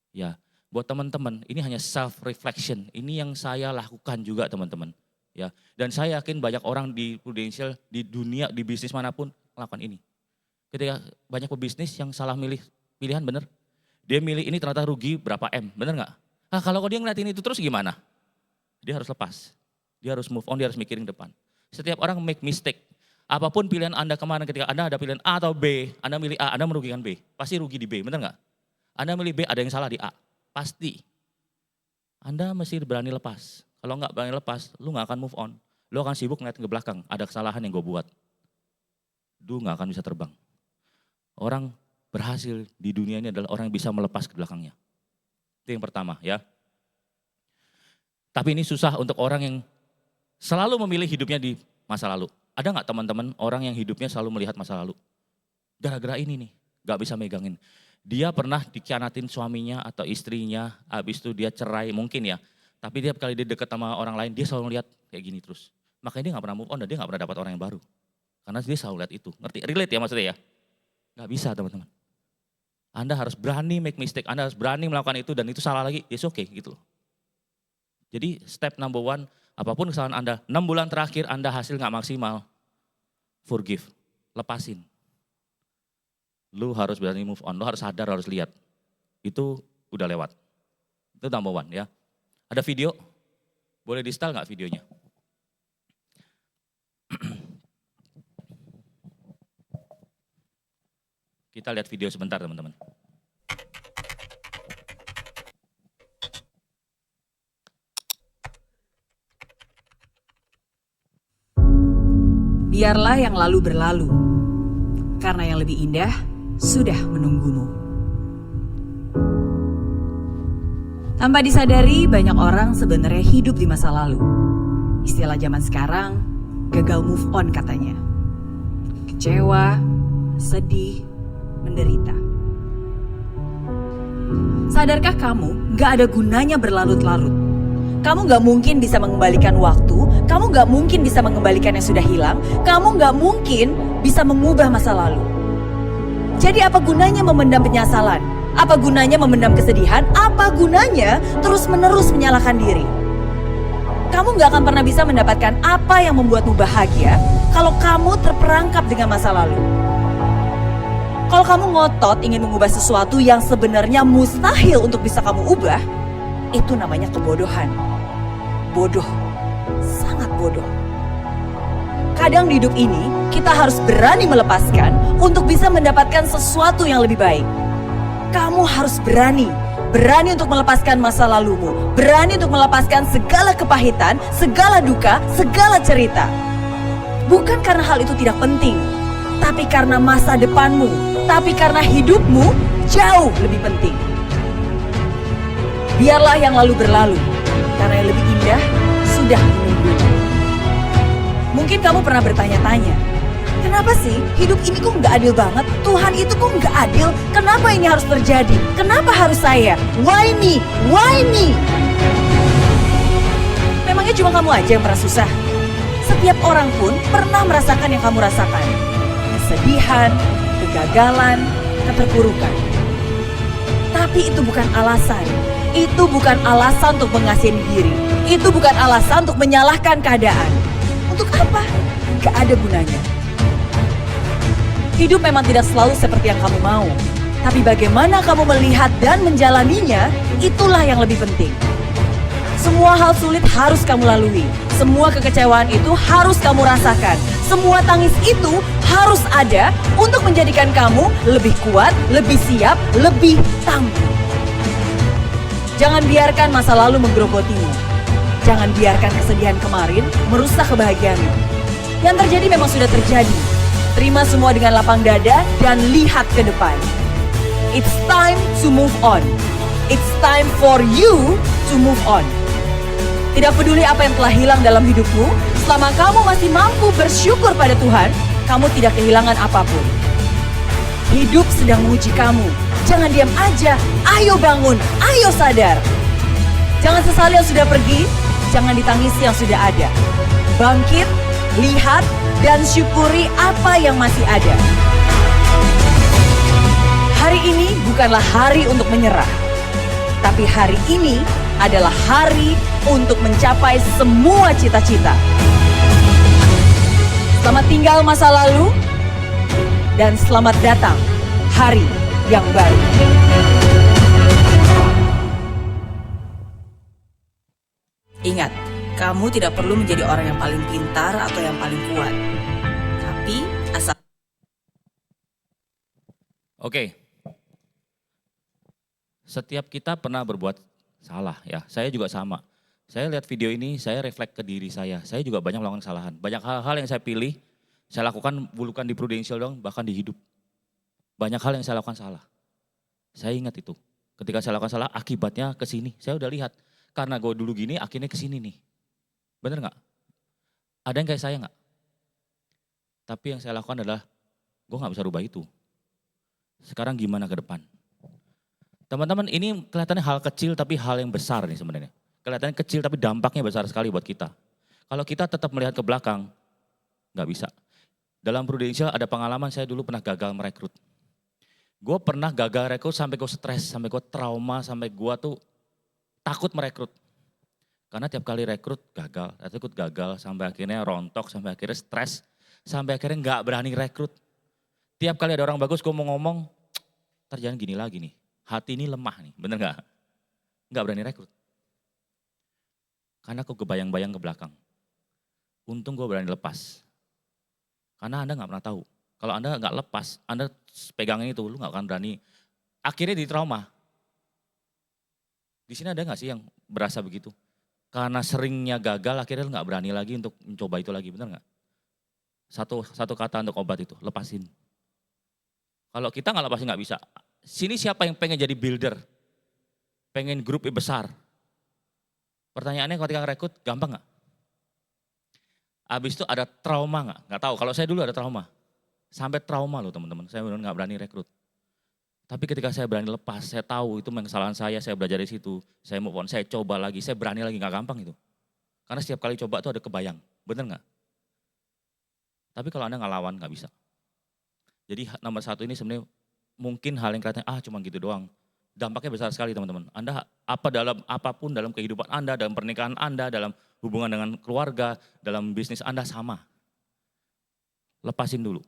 Ya, buat teman-teman, ini hanya self reflection. Ini yang saya lakukan juga teman-teman. Ya, dan saya yakin banyak orang di Prudential, di dunia, di bisnis manapun melakukan ini. Ketika banyak pebisnis yang salah milih pilihan, bener. Dia milih ini ternyata rugi berapa M, bener gak? Nah kalau dia ngeliatin itu terus gimana? Dia harus lepas, dia harus move on, dia harus mikirin depan. Setiap orang make mistake. Apapun pilihan Anda kemarin ketika Anda ada pilihan A atau B, Anda milih A, Anda merugikan B. Pasti rugi di B, benar nggak? Anda milih B, ada yang salah di A. Pasti. Anda mesti berani lepas. Kalau nggak berani lepas, lu nggak akan move on. Lu akan sibuk ngeliat ke belakang, ada kesalahan yang gue buat. Lu nggak akan bisa terbang. Orang berhasil di dunia ini adalah orang yang bisa melepas ke belakangnya. Itu yang pertama ya. Tapi ini susah untuk orang yang selalu memilih hidupnya di masa lalu. Ada nggak teman-teman orang yang hidupnya selalu melihat masa lalu? Gara-gara ini nih, nggak bisa megangin. Dia pernah dikhianatin suaminya atau istrinya, habis itu dia cerai mungkin ya. Tapi tiap kali dia dekat sama orang lain, dia selalu melihat kayak gini terus. Makanya dia nggak pernah move on dan dia nggak pernah dapat orang yang baru. Karena dia selalu lihat itu, ngerti? Relate ya maksudnya ya? Nggak bisa teman-teman. Anda harus berani make mistake, Anda harus berani melakukan itu dan itu salah lagi, it's okay gitu loh. Jadi step number one, apapun kesalahan Anda, 6 bulan terakhir Anda hasil gak maksimal, forgive, lepasin. Lu harus berani move on, lu harus sadar, harus lihat. Itu udah lewat. Itu number one ya. Ada video, boleh di setel gak videonya? Kita lihat video sebentar teman-teman. Biarlah yang lalu berlalu, karena yang lebih indah sudah menunggumu. Tanpa disadari, banyak orang sebenarnya hidup di masa lalu. Istilah zaman sekarang, gagal move on katanya. Kecewa, sedih, menderita. Sadarkah kamu gak ada gunanya berlarut-larut? Kamu gak mungkin bisa mengembalikan waktu, kamu gak mungkin bisa mengembalikan yang sudah hilang, kamu gak mungkin bisa mengubah masa lalu. Jadi apa gunanya memendam penyesalan? Apa gunanya memendam kesedihan? Apa gunanya terus-menerus menyalahkan diri? Kamu gak akan pernah bisa mendapatkan apa yang membuatmu bahagia kalau kamu terperangkap dengan masa lalu. Kalau kamu ngotot ingin mengubah sesuatu yang sebenarnya mustahil untuk bisa kamu ubah, itu namanya kebodohan. Bodoh, sangat bodoh. Kadang di hidup ini, kita harus berani melepaskan untuk bisa mendapatkan sesuatu yang lebih baik. Kamu harus berani untuk melepaskan masa lalumu, berani untuk melepaskan segala kepahitan, segala duka, segala cerita. Bukan karena hal itu tidak penting, tapi karena masa depanmu, tapi karena hidupmu jauh lebih penting. Biarlah yang lalu berlalu, karena yang lebih indah sudah menunggu. Mungkin kamu pernah bertanya-tanya, kenapa sih hidup ini kok nggak adil banget? Tuhan itu kok nggak adil? Kenapa ini harus terjadi? Kenapa harus saya? Why me? Why me? Memangnya cuma kamu aja yang pernah susah? Setiap orang pun pernah merasakan yang kamu rasakan. Kesedihan, kegagalan, keterpurukan. Tapi itu bukan alasan. Itu bukan alasan untuk mengasihani diri. Itu bukan alasan untuk menyalahkan keadaan. Untuk apa? Gak ada gunanya. Hidup memang tidak selalu seperti yang kamu mau. Tapi bagaimana kamu melihat dan menjalaninya, itulah yang lebih penting. Semua hal sulit harus kamu lalui. Semua kekecewaan itu harus kamu rasakan. Semua tangis itu harus ada untuk menjadikan kamu lebih kuat, lebih siap, lebih tangguh. Jangan biarkan masa lalu menggerogotimu. Jangan biarkan kesedihan kemarin merusak kebahagiaanmu. Yang terjadi memang sudah terjadi. Terima semua dengan lapang dada dan lihat ke depan. It's time to move on. It's time for you to move on. Tidak peduli apa yang telah hilang dalam hidupmu, selama kamu masih mampu bersyukur pada Tuhan, kamu tidak kehilangan apapun. Hidup sedang menguji kamu. Jangan diam aja, ayo bangun, ayo sadar. Jangan sesali yang sudah pergi, jangan ditangisi yang sudah ada. Bangkit, lihat, dan syukuri apa yang masih ada. Hari ini bukanlah hari untuk menyerah. Tapi hari ini adalah hari untuk mencapai semua cita-cita. Selamat tinggal masa lalu, dan selamat datang hari yang baru. Ingat, kamu tidak perlu menjadi orang yang paling pintar atau yang paling kuat. Oke, setiap kita pernah berbuat salah ya, saya juga sama. Saya lihat video ini, saya refleks ke diri saya juga banyak melakukan kesalahan. Banyak hal-hal yang saya pilih, saya lakukan bukan di Prudential dong, bahkan di hidup. Banyak hal yang saya lakukan salah. Saya ingat itu. Ketika saya lakukan salah, akibatnya ke sini. Saya udah lihat. Karena gue dulu gini, akhirnya ke sini nih. Bener gak? Ada yang kayak saya gak? Tapi yang saya lakukan adalah, gue gak bisa rubah itu. Sekarang gimana ke depan? Teman-teman, ini kelihatannya hal kecil tapi hal yang besar nih sebenarnya. Kelihatannya kecil tapi dampaknya besar sekali buat kita. Kalau kita tetap melihat ke belakang, gak bisa. Dalam Prudential ada pengalaman saya dulu pernah gagal merekrut. Gue pernah gagal rekrut sampai gue stres, sampai gue trauma, sampai gue tuh takut merekrut. Karena tiap kali rekrut gagal, sampai akhirnya rontok, sampai akhirnya stres, sampai akhirnya nggak berani rekrut. Tiap kali ada orang bagus gue mau ngomong, terjadi gini lagi nih, hati ini lemah nih, bener nggak? Nggak berani rekrut. Karena aku kebayang-bayang ke belakang. Untung gue berani lepas. Karena Anda nggak pernah tahu. Kalau Anda nggak lepas, Anda pegangin itu, lu nggak akan berani. Akhirnya di trauma. Di sini ada nggak sih yang berasa begitu? Karena seringnya gagal, akhirnya lu nggak berani lagi untuk mencoba itu lagi, benar nggak? Satu kata untuk obat itu, lepasin. Kalau kita nggak lepasin nggak bisa. Sini siapa yang pengen jadi builder? Pengen grup besar? Pertanyaannya ketika ngerekrut, gampang nggak? Abis itu ada trauma nggak? Nggak tahu, kalau saya dulu ada trauma. Sampai trauma loh teman-teman, saya benar nggak berani rekrut. Tapi ketika saya berani lepas, saya tahu itu kesalahan saya belajar dari situ. Saya move on, saya coba lagi, saya berani lagi, nggak gampang itu. Karena setiap kali coba tuh ada kebayang, bener nggak? Tapi kalau Anda nggak lawan, nggak bisa. Jadi nomor satu ini sebenarnya mungkin hal yang kelihatannya, cuma gitu doang. Dampaknya besar sekali teman-teman. Anda apapun dalam kehidupan Anda, dalam pernikahan Anda, dalam hubungan dengan keluarga, dalam bisnis Anda sama. Lepasin dulu.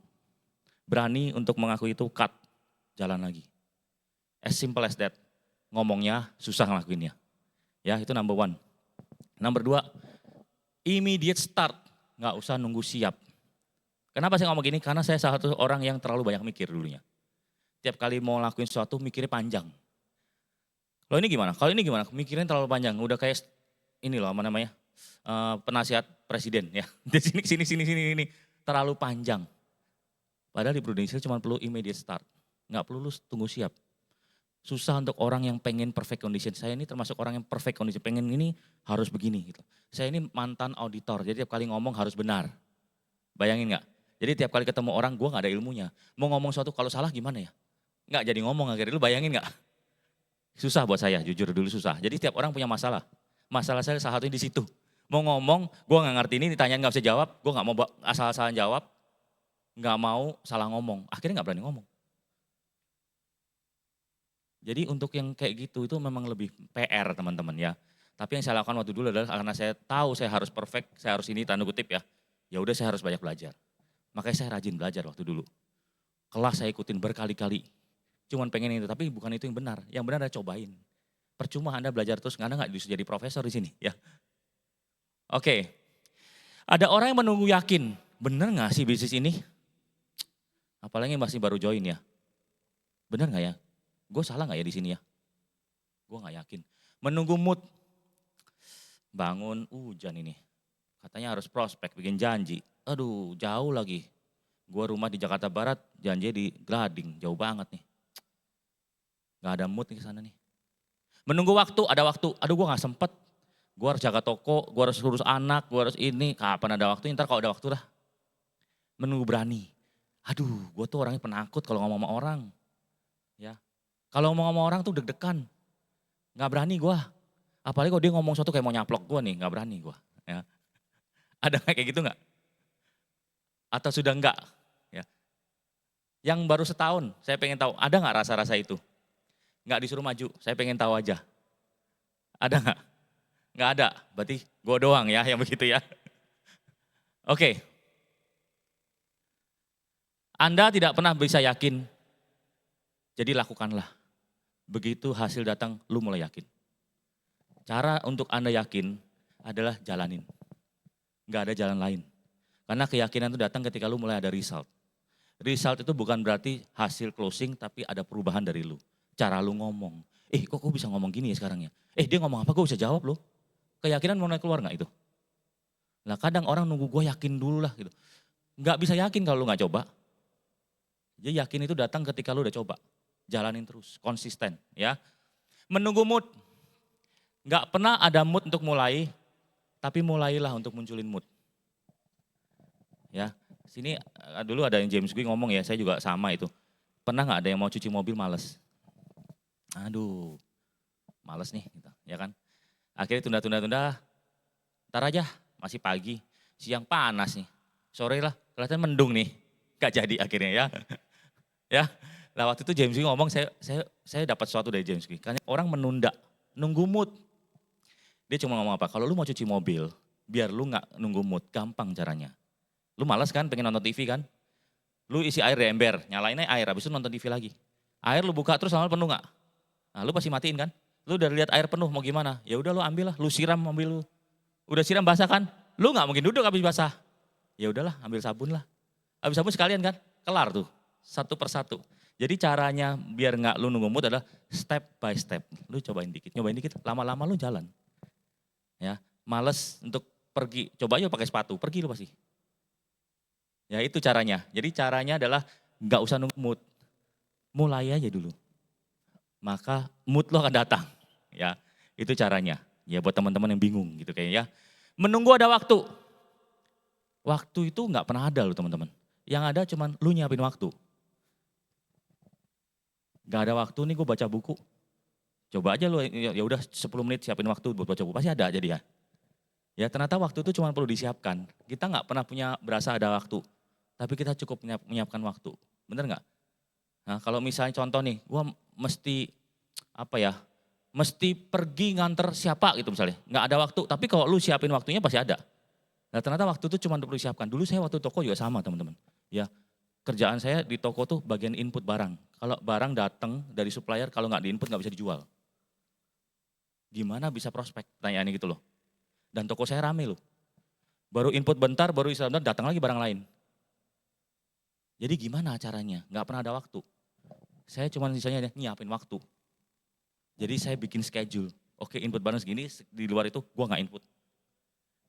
Berani untuk mengakui itu, cut, jalan lagi. As simple as that. Ngomongnya susah ngelakuinnya. Ya, itu number one. Number dua, immediate start. Nggak usah nunggu siap. Kenapa saya ngomong gini? Karena saya salah satu orang yang terlalu banyak mikir dulunya. Tiap kali mau lakuin sesuatu mikirnya panjang. Kalau ini gimana? Kalau ini gimana? Mikirnya terlalu panjang. Udah kayak ini loh, apa namanya? Penasihat presiden ya. Di sini. Terlalu panjang. Padahal di Prudential cuma perlu immediate start. Nggak perlu lu tunggu siap. Susah untuk orang yang pengen perfect condition. Saya ini termasuk orang yang perfect condition. Pengen ini harus begini. Gitu. Saya ini mantan auditor. Jadi tiap kali ngomong harus benar. Bayangin nggak? Jadi tiap kali ketemu orang gue nggak ada ilmunya. Mau ngomong sesuatu kalau salah gimana ya? Nggak jadi ngomong akhirnya. Lu bayangin nggak? Susah buat saya, jujur dulu susah. Jadi tiap orang punya masalah. Masalah saya salah satunya di situ. Mau ngomong, gue nggak ngerti ini, ditanyain nggak bisa jawab. Gue nggak mau asal-asalan jawab. Nggak mau salah ngomong, akhirnya nggak berani ngomong. Jadi untuk yang kayak gitu itu memang lebih PR teman-teman ya. Tapi yang saya lakukan waktu dulu adalah karena saya tahu saya harus perfect, saya harus ini tanda kutip ya. Ya udah saya harus banyak belajar. Makanya saya rajin belajar waktu dulu. Kelas saya ikutin berkali-kali. Cuman pengen itu, tapi bukan itu yang benar. Yang benar adalah cobain. Percuma Anda belajar terus, Anda nggak bisa jadi profesor di sini ya. Oke, ada orang yang menunggu yakin, bener nggak sih bisnis ini? Apalagi masih baru join ya. Bener gak ya? Gue salah gak ya di sini ya? Gue gak yakin. Menunggu mood. Bangun hujan ini. Katanya harus prospek, bikin janji. Aduh jauh lagi. Gue rumah di Jakarta Barat, janji di Gading. Jauh banget nih. Gak ada mood nih kesana nih. Menunggu waktu, ada waktu. Aduh gue gak sempet. Gue harus jaga toko, gue harus urus anak, gue harus ini. Kapan ada waktu, ntar kalau ada waktu dah. Menunggu berani. Aduh, gue tuh orangnya penakut kalau ngomong sama orang. Ya, kalau ngomong sama orang tuh deg-degan. Gak berani gue. Apalagi kalau dia ngomong sesuatu kayak mau nyaplok gue nih, gak berani gue. Ya. Ada kayak gitu gak? Atau sudah enggak? Ya. Yang baru setahun, saya pengen tahu, ada gak rasa-rasa itu? Gak disuruh maju, saya pengen tahu aja. Ada gak? Gak ada, berarti gue doang ya yang begitu ya. Oke. Anda tidak pernah bisa yakin, jadi lakukanlah. Begitu hasil datang, lu mulai yakin. Cara untuk Anda yakin adalah jalanin. Gak ada jalan lain. Karena keyakinan itu datang ketika lu mulai ada result. Result itu bukan berarti hasil closing tapi ada perubahan dari lu. Cara lu ngomong. Kok gue bisa ngomong gini ya sekarang ya? Dia ngomong apa gue bisa jawab loh. Keyakinan mulai keluar gak itu? Nah kadang orang nunggu gue yakin dulu lah gitu. Gak bisa yakin kalau lu gak coba. Jadi yakin itu datang ketika lu udah coba. Jalanin terus, konsisten ya. Menunggu mood. Gak pernah ada mood untuk mulai, tapi mulailah untuk munculin mood. Ya, sini dulu ada yang James Gue ngomong ya, saya juga sama itu. Pernah gak ada yang mau cuci mobil males? Aduh, males nih gitu, ya kan. Akhirnya tunda, ntar aja masih pagi, siang panas nih. Sore lah, kelihatan mendung nih, gak jadi akhirnya ya. Ya, lah waktu itu James Gue ngomong, saya dapat sesuatu dari James Gue. Karena orang menunda, nunggu mood. Dia cuma ngomong apa, kalau lu mau cuci mobil, biar lu gak nunggu mood, gampang caranya. Lu malas kan pengen nonton TV kan? Lu isi air di ember, nyalainnya air, habis itu nonton TV lagi. Air lu buka terus lama penuh gak? Nah lu pasti matiin kan? Lu udah lihat air penuh mau gimana? Ya udah lu ambil lah, lu siram mobil lu. Udah siram basah kan? Lu gak mungkin duduk habis basah. Ya udahlah ambil sabun lah. Habis sabun sekalian kan? Kelar tuh, satu persatu. Jadi caranya biar gak lu nunggu mood adalah step by step. Lu cobain dikit, lama-lama lu jalan. Ya, males untuk pergi, coba aja pakai sepatu, pergi lu pasti. Ya itu caranya. Jadi caranya adalah gak usah nunggu mood. Mulai aja dulu. Maka mood lo akan datang. Ya, itu caranya. Ya buat teman-teman yang bingung gitu kayaknya ya. Menunggu ada waktu. Waktu itu nggak pernah ada loh teman-teman. Yang ada cuman lu nyiapin waktu. Gak ada waktu nih gue baca buku. Coba aja lu ya udah 10 menit siapin waktu buat baca buku. Pasti ada jadi ya. Ya ternyata waktu itu cuma perlu disiapkan. Kita nggak pernah berasa ada waktu. Tapi kita cukup menyiapkan waktu. Bener nggak? Nah kalau misalnya contoh nih, gue mesti pergi nganter siapa gitu misalnya. Nggak ada waktu, tapi kalau lu siapin waktunya pasti ada. Nah ternyata waktu itu cuma perlu disiapkan. Dulu saya waktu toko juga sama teman-teman. Ya, kerjaan saya di toko tuh bagian input barang. Kalau barang datang dari supplier, kalau nggak diinput nggak bisa dijual. Gimana bisa prospek? Pertanyaannya gitu loh. Dan toko saya rame loh. Baru input bentar, baru istirahat bentar, datang lagi barang lain. Jadi gimana caranya? Nggak pernah ada waktu. Saya cuma misalnya nyiapin waktu. Jadi saya bikin schedule. Oke input barang segini, di luar itu gue gak input.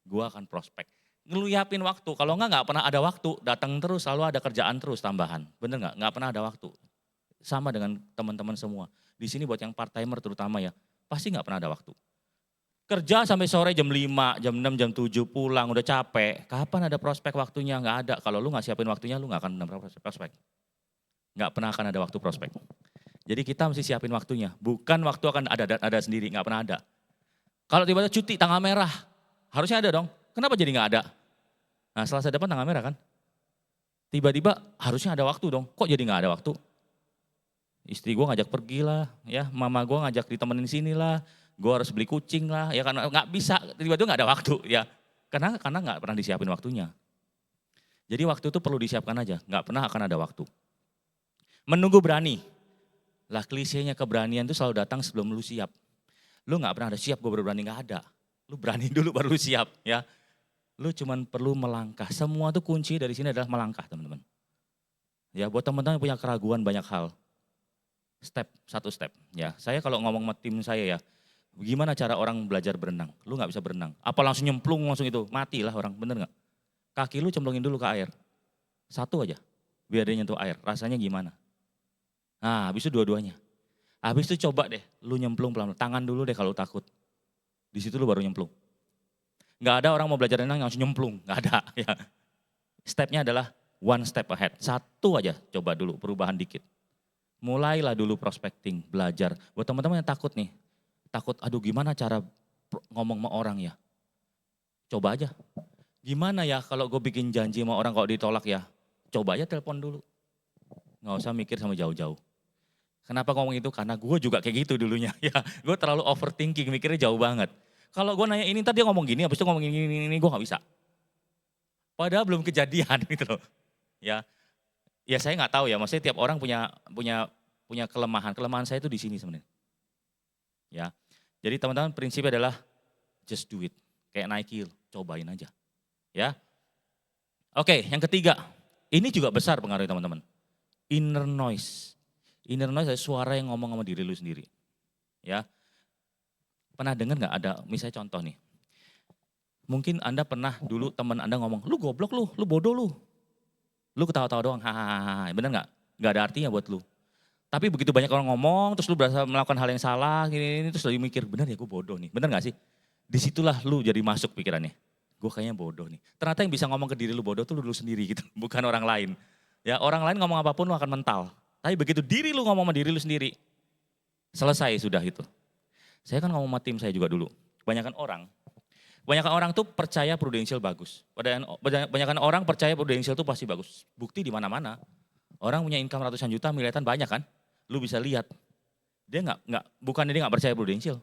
Gue akan prospek. Nyiapin waktu, kalau nggak pernah ada waktu. Datang terus, selalu ada kerjaan terus tambahan. Bener nggak? Nggak pernah ada waktu. Sama dengan teman-teman semua. Di sini buat yang part-timer terutama ya, pasti nggak pernah ada waktu. Kerja sampai sore jam 5, jam 6, jam 7 pulang udah capek. Kapan ada prospek waktunya? Nggak ada. Kalau lu nggak siapin waktunya, lu nggak akan ada prospek. Nggak pernah akan ada waktu prospek. Jadi kita mesti siapin waktunya. Bukan waktu akan ada sendiri, nggak pernah ada. Kalau tiba-tiba cuti tanggal merah, harusnya ada dong. Kenapa jadi nggak ada? Nah Selasa depan tanggal merah kan. Tiba-tiba harusnya ada waktu dong. Kok jadi nggak ada waktu? Istri gue ngajak pergi lah, ya mama gue ngajak ditemenin sini lah. Gue harus beli kucing lah, ya karena nggak bisa. Tiba-tiba nggak ada waktu, ya. Karena nggak pernah disiapin waktunya. Jadi waktu itu perlu disiapkan aja, nggak pernah akan ada waktu. Menunggu berani. Lah klisenya keberanian itu selalu datang sebelum lu siap. Lu gak pernah ada siap, gue baru berani, gak ada. Lu berani dulu baru lu siap ya. Lu cuman perlu melangkah. Semua tuh kunci dari sini adalah melangkah teman-teman. Ya buat teman-teman yang punya keraguan banyak hal. Satu step ya. Saya kalau ngomong sama tim saya ya, gimana cara orang belajar berenang? Lu gak bisa berenang. Apa langsung nyemplung langsung itu, matilah orang, bener gak? Kaki lu cemplungin dulu ke air. Satu aja, biar dia nyentuh air, rasanya gimana? Nah habis itu dua-duanya. Habis itu coba deh lu nyemplung pelan-pelan. Tangan dulu deh kalau takut. Di situ lu baru nyemplung. Gak ada orang mau belajar renang yang langsung nyemplung. Gak ada. Ya. Stepnya adalah one step ahead. Satu aja coba dulu perubahan dikit. Mulailah dulu prospecting, belajar. Buat teman-teman yang takut nih. Takut aduh gimana cara ngomong sama orang ya. Coba aja. Gimana ya kalau gue bikin janji sama orang kalau ditolak ya. Coba aja telepon dulu. Gak usah mikir sama jauh-jauh. Kenapa ngomong itu? Karena gue juga kayak gitu dulunya. Ya, gue terlalu overthinking, mikirnya jauh banget. Kalau gue nanya ini, ntar dia ngomong gini, habis itu ngomong ini, gue gak bisa. Padahal belum kejadian gitu loh. Ya saya gak tahu ya, maksudnya tiap orang punya kelemahan. Kelemahan saya itu di sini sebenarnya. Ya, jadi teman-teman prinsipnya adalah just do it. Kayak Nike, cobain aja. Ya. Oke, yang ketiga, Ini juga besar pengaruhnya teman-teman. Inner noise. Inner noise adalah suara yang ngomong sama diri lu sendiri. Ya. Pernah dengar nggak ada, misalnya contoh nih. Mungkin Anda pernah dulu teman Anda ngomong, lu goblok lu bodoh lu. Lu ketawa-tawa doang, hahaha, bener nggak? Nggak ada artinya buat lu. Tapi begitu banyak orang ngomong, terus lu berasa melakukan hal yang salah, gini, terus lagi mikir, bener ya gue bodoh nih, bener gak sih? Disitulah lu jadi masuk pikirannya, gue kayaknya bodoh nih. Ternyata yang bisa ngomong ke diri lu bodoh tuh lu sendiri gitu, bukan orang lain. Ya orang lain ngomong apapun lu akan mental. Tapi begitu diri lu ngomong sama diri lu sendiri, selesai sudah itu. Saya kan ngomong sama tim saya juga dulu, kebanyakan orang tuh percaya Prudential bagus. Kebanyakan orang percaya Prudential tuh pasti bagus. Bukti di mana-mana. Orang punya income ratusan juta, miliaran banyak kan. Lu bisa lihat. Dia bukannya dia nggak percaya Prudential.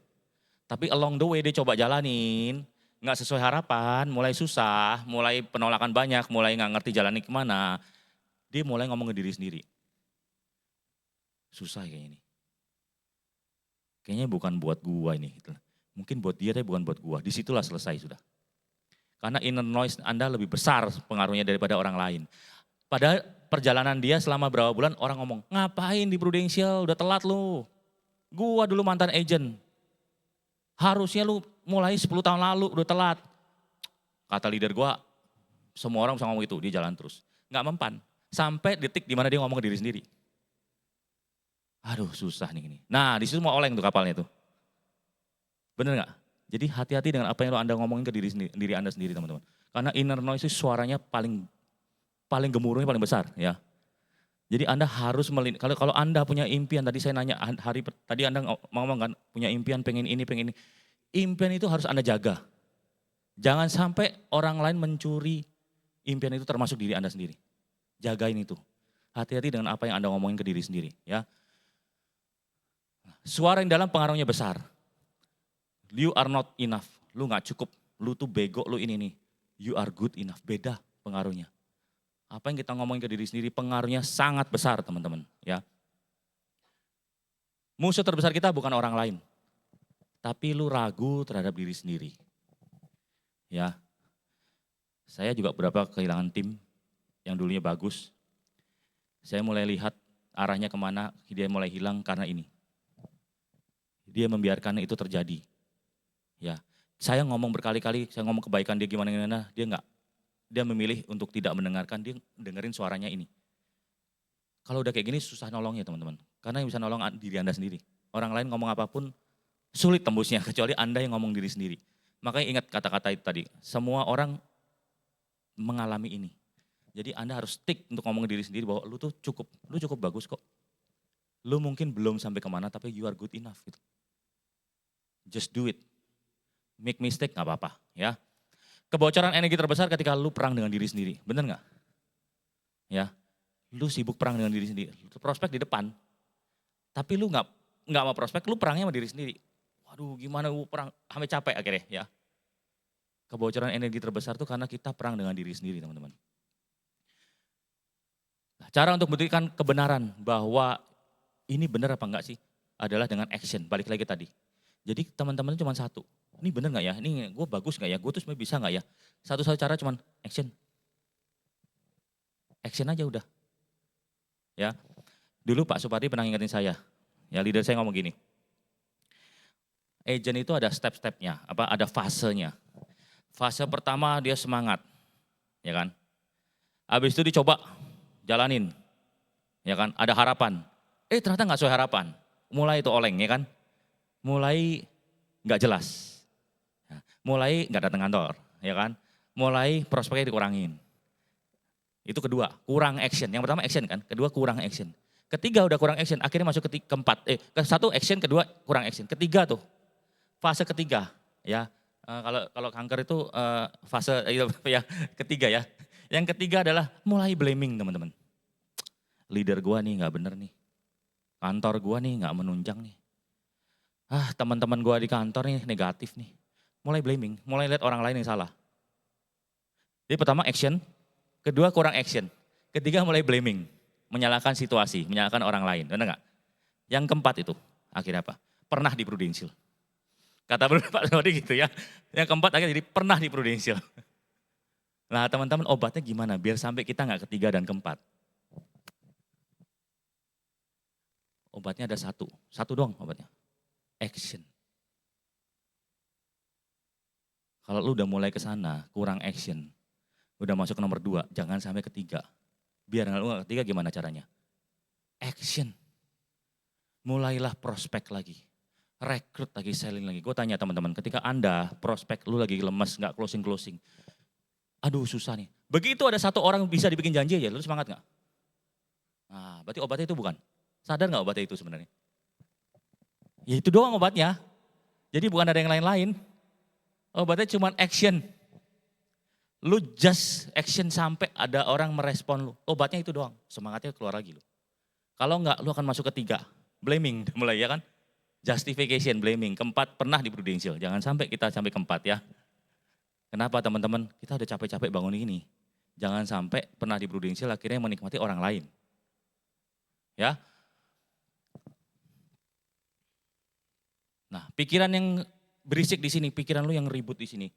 Tapi along the way dia coba jalanin, nggak sesuai harapan, mulai susah, mulai penolakan banyak, mulai nggak ngerti jalannya kemana. Dia mulai ngomong ke diri sendiri. Susah kayaknya ini. Kayaknya bukan buat gua ini. Gitu. Mungkin buat dia tapi bukan buat gua. Disitulah selesai sudah. Karena inner noise Anda lebih besar pengaruhnya daripada orang lain. Pada perjalanan dia selama berapa bulan orang ngomong, ngapain di Prudential, udah telat lu. Gua dulu mantan agent. Harusnya lu mulai 10 tahun lalu udah telat. Kata leader gua, semua orang bisa ngomong itu, dia jalan terus. Nggak mempan. Sampai detik dimana dia ngomong ke diri sendiri. Aduh susah nih ini. Nah disitu mau oleng tuh kapalnya tuh. Bener nggak? Jadi hati-hati dengan apa yang Anda ngomongin ke diri Anda sendiri teman-teman. Karena inner noise itu suaranya paling gemuruhnya paling besar ya. Jadi Anda harus kalau Anda punya impian, tadi saya nanya tadi Anda ngomong kan punya impian pengen ini. Impian itu harus Anda jaga. Jangan sampai orang lain mencuri impian itu termasuk diri Anda sendiri. Jagain itu. Hati-hati dengan apa yang Anda ngomongin ke diri sendiri ya. Suara yang dalam pengaruhnya besar. You are not enough, lu gak cukup, lu tuh bego, lu ini nih. You are good enough, beda pengaruhnya. Apa yang kita ngomongin ke diri sendiri pengaruhnya sangat besar teman-teman. Ya. Musuh terbesar kita bukan orang lain. Tapi lu ragu terhadap diri sendiri. Ya. Saya juga beberapa kehilangan tim yang dulunya bagus. Saya mulai lihat arahnya kemana, dia mulai hilang karena ini. Dia membiarkan itu terjadi. Ya, saya ngomong berkali-kali, saya ngomong kebaikan dia gimana, dia memilih untuk tidak mendengarkan, dia dengerin suaranya ini. Kalau udah kayak gini susah nolongnya teman-teman, karena yang bisa nolong diri Anda sendiri. Orang lain ngomong apapun sulit tembusnya, kecuali Anda yang ngomong diri sendiri. Makanya ingat kata-kata itu tadi, semua orang mengalami ini. Jadi Anda harus stick untuk ngomong diri sendiri bahwa lu cukup bagus kok. Lu mungkin belum sampai kemana tapi you are good enough gitu. Just do it. Make mistake gak apa-apa ya. Kebocoran energi terbesar ketika lu perang dengan diri sendiri, bener gak? Ya, lu sibuk perang dengan diri sendiri, prospek di depan. Tapi lu gak mau prospek, lu perangnya sama diri sendiri. Waduh gimana lu perang, sampai capek akhirnya ya. Kebocoran energi terbesar tuh karena kita perang dengan diri sendiri teman-teman. Cara untuk membuktikan kebenaran bahwa ini benar apa enggak sih, adalah dengan action, balik lagi tadi. Jadi teman-teman cuma satu, ini bener gak ya, ini gue bagus gak ya, gue tuh sebenarnya bisa gak ya. Satu-satu cara cuma action. Action aja udah. Ya, dulu Pak Supadi pernah ngingetin saya, ya leader saya ngomong gini. Agent itu ada step-stepnya, ada fasenya. Fase pertama dia semangat, ya kan. Habis itu dicoba, jalanin, ya kan, ada harapan. Ternyata gak sesuai harapan, mulai itu oleng ya kan. Mulai gak jelas, mulai gak datang kantor, ya kan, mulai prospeknya dikurangin. Itu kedua, kurang action. Yang pertama action kan, kedua kurang action. Ketiga udah kurang action, akhirnya masuk keempat. Satu action, kedua kurang action. Ketiga tuh, fase ketiga ya. Kalau kanker itu fase ya ketiga ya. Yang ketiga adalah mulai blaming teman-teman. Leader gua nih gak bener nih, kantor gua nih gak menunjang nih. Teman-teman gue di kantor nih negatif nih. Mulai blaming, mulai lihat orang lain yang salah. Jadi pertama action, kedua kurang action. Ketiga mulai blaming, menyalahkan situasi, menyalahkan orang lain. Benar gak? Yang keempat itu akhirnya apa? Pernah di Prudential. Kata Pak Sodi gitu ya. Yang keempat akhirnya jadi pernah di Prudential. Nah teman-teman obatnya gimana biar sampai kita nggak ketiga dan keempat? Obatnya ada satu doang obatnya. Action. Kalau lu udah mulai ke sana, kurang action, udah masuk ke nomor 2, jangan sampai ketiga. Biar lu nggak ketiga gimana caranya? Action. Mulailah prospek lagi. Rekrut lagi, selling lagi. Gue tanya teman-teman, ketika Anda prospek lu lagi lemes, nggak closing. Aduh susah nih. Begitu ada satu orang bisa dibikin janji aja, lu semangat nggak? Nah, berarti obatnya itu bukan. Sadar nggak obatnya itu sebenarnya? Ya itu doang obatnya. Jadi bukan ada yang lain-lain. Obatnya cuma action. Lu just action sampai ada orang merespon lu. Obatnya itu doang. Semangatnya keluar lagi lu. Kalau enggak, lu akan masuk ke 3. Blaming mulai ya kan. Justification, blaming. Keempat pernah di prudential. Jangan sampai kita sampai keempat ya. Kenapa teman-teman? Kita udah capek-capek bangun ini. Jangan sampai pernah di prudential akhirnya menikmati orang lain. Ya. Nah, pikiran yang berisik di sini, pikiran lu yang ribut di sini.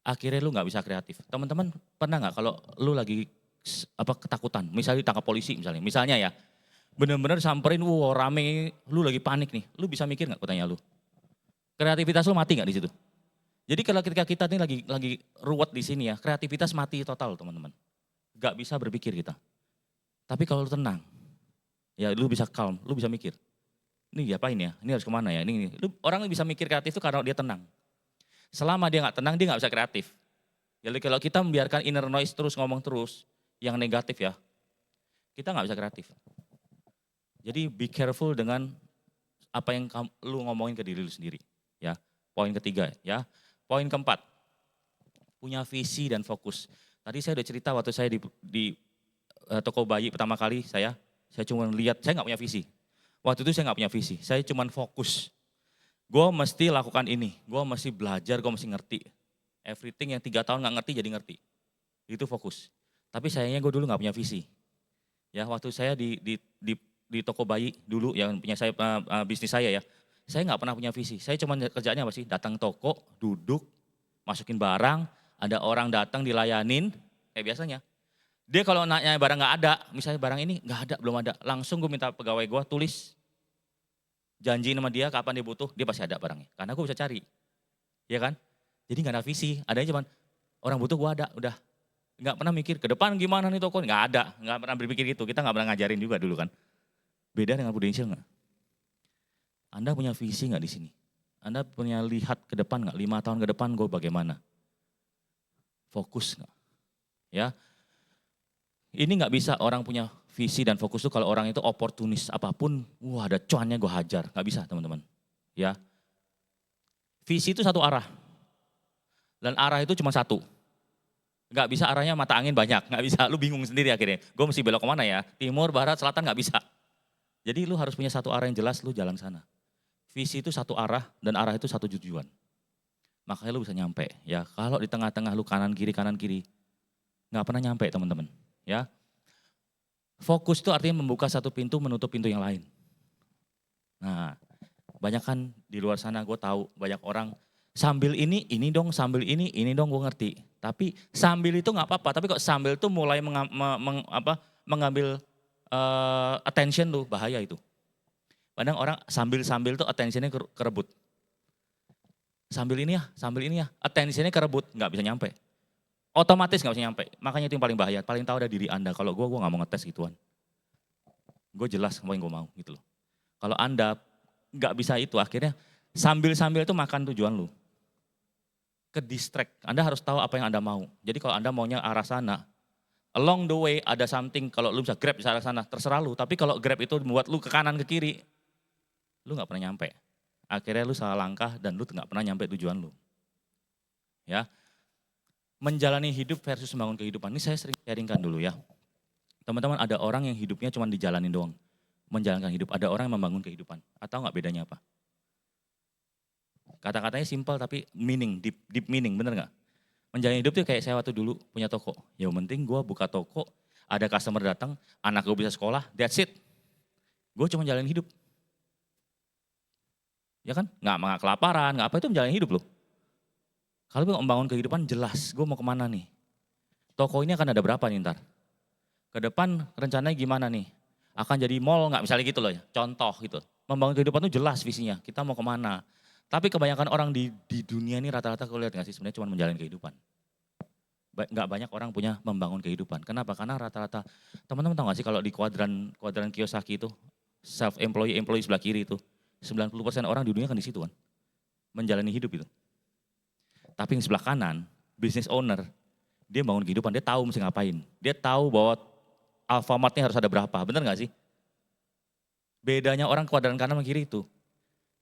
Akhirnya lu nggak bisa kreatif. Teman-teman pernah nggak kalau lu lagi ketakutan, misalnya ditangkap polisi misalnya ya, bener-bener samperin, rame, lu lagi panik nih, lu bisa mikir nggak? Aku tanya lu, kreativitas lu mati nggak di situ? Jadi kalau ketika kita nih lagi ruwet di sini ya, kreativitas mati total teman-teman, nggak bisa berpikir kita. Tapi kalau lu tenang, ya lu bisa calm, lu bisa mikir. Ini diapain ya? Ini harus kemana ya? Ini. Orang bisa mikir kreatif itu karena dia tenang. Selama dia nggak tenang, dia nggak bisa kreatif. Jadi kalau kita membiarkan inner noise terus ngomong terus, yang negatif ya, kita nggak bisa kreatif. Jadi be careful dengan apa yang lu ngomongin ke diri lu sendiri. Ya, poin ketiga ya. Poin keempat, punya visi dan fokus. Tadi saya udah cerita waktu saya di toko bayi pertama kali saya cuma lihat, saya nggak punya visi. Waktu itu saya nggak punya visi, saya cuma fokus. Gue mesti lakukan ini, gue mesti belajar, gue mesti ngerti. Everything yang 3 tahun nggak ngerti jadi ngerti. Itu fokus. Tapi sayangnya gue dulu nggak punya visi. Ya waktu saya di toko bayi dulu yang punya saya bisnis saya ya, saya nggak pernah punya visi. Saya cuma kerjaannya apa sih? Datang toko, duduk, masukin barang, ada orang datang dilayanin, kayak biasanya. Dia kalau nanya barang nggak ada, misalnya barang ini nggak ada, belum ada, langsung gue minta pegawai gue tulis, janji sama dia kapan dia butuh, dia pasti ada barangnya. Karena gue bisa cari, ya kan? Jadi nggak ada visi, adanya cuma orang butuh gue ada, udah. Nggak pernah mikir ke depan gimana nih toko, nggak ada, nggak pernah berpikir gitu. Kita nggak pernah ngajarin juga dulu kan. Beda dengan prudential nggak? Anda punya visi nggak di sini? Anda punya lihat ke depan nggak? 5 tahun ke depan gue bagaimana? Fokus nggak? Ya. Ini nggak bisa orang punya visi dan fokus itu kalau orang itu oportunis apapun, ada cuannya gue hajar. Nggak bisa teman-teman. Ya. Visi itu satu arah. Dan arah itu cuma satu. Nggak bisa arahnya mata angin banyak, nggak bisa. Lu bingung sendiri akhirnya. Gue mesti belok kemana ya? Timur, barat, selatan nggak bisa. Jadi lu harus punya satu arah yang jelas, lu jalan sana. Visi itu satu arah dan arah itu satu tujuan. Makanya lu bisa nyampe. Ya, kalau di tengah-tengah lu kanan kiri, nggak pernah nyampe teman-teman. Ya, fokus itu artinya membuka satu pintu, menutup pintu yang lain. Nah, banyak kan di luar sana gue tahu banyak orang sambil ini dong, sambil ini dong gue ngerti. Tapi sambil itu nggak apa-apa, tapi kok sambil itu mulai mengambil attention lu, bahaya itu. Padahal orang sambil tuh attentionnya kerebut. Sambil ini ya, attentionnya kerebut, nggak bisa nyampe. Otomatis gak bisa nyampe, makanya itu yang paling bahaya, paling tahu ada diri Anda. Kalau gue gak mau ngetes gituan. Gue jelas apa yang gue mau gitu loh. Kalau Anda gak bisa itu, akhirnya sambil itu makan tujuan lu. Ke distract, Anda harus tahu apa yang Anda mau. Jadi kalau Anda maunya arah sana, along the way ada something, kalau lu bisa grab di arah sana, terserah lu. Tapi kalau grab itu membuat lu ke kanan, ke kiri, lu gak pernah nyampe. Akhirnya lu salah langkah dan lu gak pernah nyampe tujuan lu. Ya. Menjalani hidup versus membangun kehidupan. Ini saya sering sharingkan dulu ya. Teman-teman, ada orang yang hidupnya cuma dijalanin doang. Menjalankan hidup. Ada orang yang membangun kehidupan. Atau enggak bedanya apa? Kata-katanya simpel tapi meaning, deep meaning, bener enggak? Menjalani hidup tuh kayak saya waktu dulu punya toko. Ya penting gue buka toko, ada customer datang, anak gue bisa sekolah, that's it. Gue cuma jalanin hidup. Ya kan? Enggak kelaparan, enggak apa, itu menjalani hidup loh. Kalau gue membangun kehidupan jelas, gue mau kemana nih. Toko ini akan ada berapa nih ntar? Ke depan rencananya gimana nih? Akan jadi mall nggak misalnya gitu loh ya, contoh gitu. Membangun kehidupan itu jelas visinya, kita mau kemana. Tapi kebanyakan orang di dunia ini rata-rata kalau lihat nggak sih sebenarnya cuma menjalani kehidupan. Nggak banyak orang punya membangun kehidupan. Kenapa? Karena rata-rata, teman-teman tahu nggak sih kalau di kuadran Kiyosaki itu, self-employee, employee sebelah kiri itu, 90% orang di dunia kan di situ kan, menjalani hidup itu. Tapi yang sebelah kanan, business owner, dia bangun kehidupan, dia tahu mesti ngapain. Dia tahu bahwa Alfamart-nya harus ada berapa, benar nggak sih? Bedanya orang kuadran kanan sama kiri itu,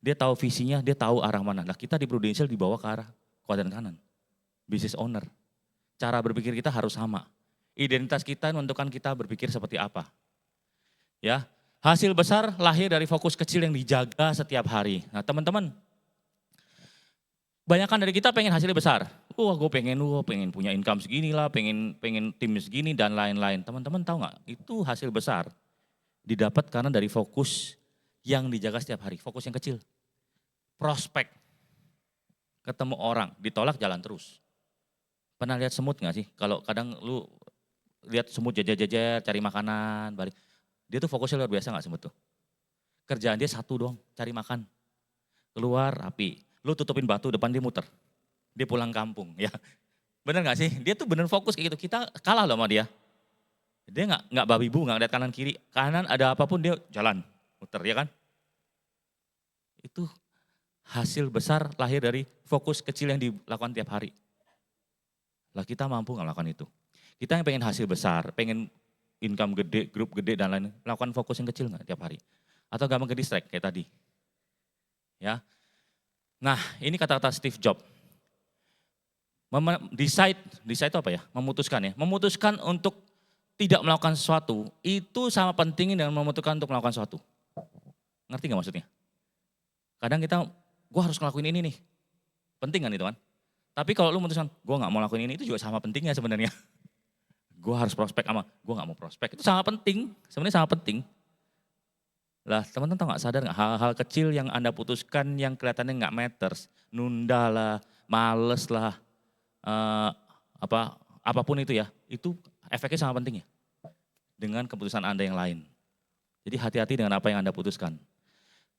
dia tahu visinya, dia tahu arah mana. Nah kita di Prudential dibawa ke arah kuadran kanan, business owner. Cara berpikir kita harus sama. Identitas kita menentukan kita berpikir seperti apa. Ya, hasil besar lahir dari fokus kecil yang dijaga setiap hari. Nah teman-teman, banyakan dari kita pengen hasilnya besar. Gue pengen punya income segini lah, pengen tim segini dan lain-lain. Teman-teman tahu nggak? Itu hasil besar didapat karena dari fokus yang dijaga setiap hari. Fokus yang kecil. Prospek. Ketemu orang, ditolak jalan terus. Pernah lihat semut nggak sih? Kalau kadang lu lihat semut jajar-jajar, cari makanan, balik. Dia tuh fokusnya luar biasa nggak semut tuh? Kerjaan dia satu doang, cari makan. Keluar api, lu tutupin batu depan dia muter. Dia pulang kampung ya. Bener gak sih? Dia tuh bener fokus kayak gitu. Kita kalah loh sama dia. Dia nggak babi bu, nggak lihat kanan kiri. Kanan ada apapun dia jalan, muter ya kan? Itu hasil besar lahir dari fokus kecil yang dilakukan tiap hari. Lah kita mampu nggak melakukan itu? Kita yang pengen hasil besar, pengen income gede, grup gede dan lain-lain. Lakukan fokus yang kecil nggak tiap hari? Atau gampang ke distract kayak tadi? Ya. Nah ini kata-kata Steve Jobs. Decide itu apa ya? Memutuskan ya. Memutuskan untuk tidak melakukan sesuatu, itu sama pentingnya dengan memutuskan untuk melakukan sesuatu. Ngerti gak maksudnya? Kadang kita, gue harus ngelakuin ini nih. Penting kan itu kan? Tapi kalau lu memutuskan, gue gak mau lakuin ini, itu juga sama pentingnya sebenarnya. Gue harus prospek sama, gue gak mau prospek. Itu sama penting, sebenarnya sama penting. Lah teman-teman tahu gak, sadar gak hal-hal kecil yang Anda putuskan yang kelihatannya gak matters. Nunda lah, males lah, apapun itu ya, itu efeknya sangat penting ya. Dengan keputusan Anda yang lain. Jadi hati-hati dengan apa yang Anda putuskan.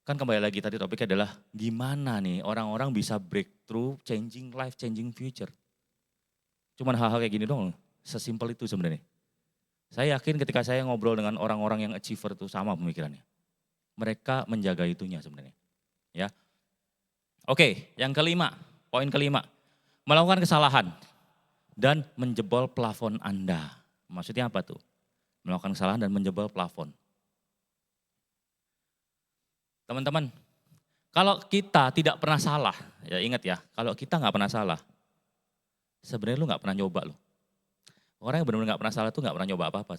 Kan kembali lagi tadi topiknya adalah gimana nih orang-orang bisa breakthrough, changing life, changing future. Cuman hal-hal kayak gini dong, sesimpel itu sebenarnya. Saya yakin ketika saya ngobrol dengan orang-orang yang achiever itu sama pemikirannya. Mereka menjaga itunya sebenarnya. Ya. Oke, yang kelima, poin kelima. Melakukan kesalahan dan menjebol plafon Anda. Maksudnya apa tuh? Melakukan kesalahan dan menjebol plafon. Teman-teman, kalau kita tidak pernah salah, ya ingat ya, kalau kita nggak pernah salah, sebenarnya lu nggak pernah nyoba lu. Orang yang benar-benar nggak pernah salah tuh nggak pernah nyoba apa-apa.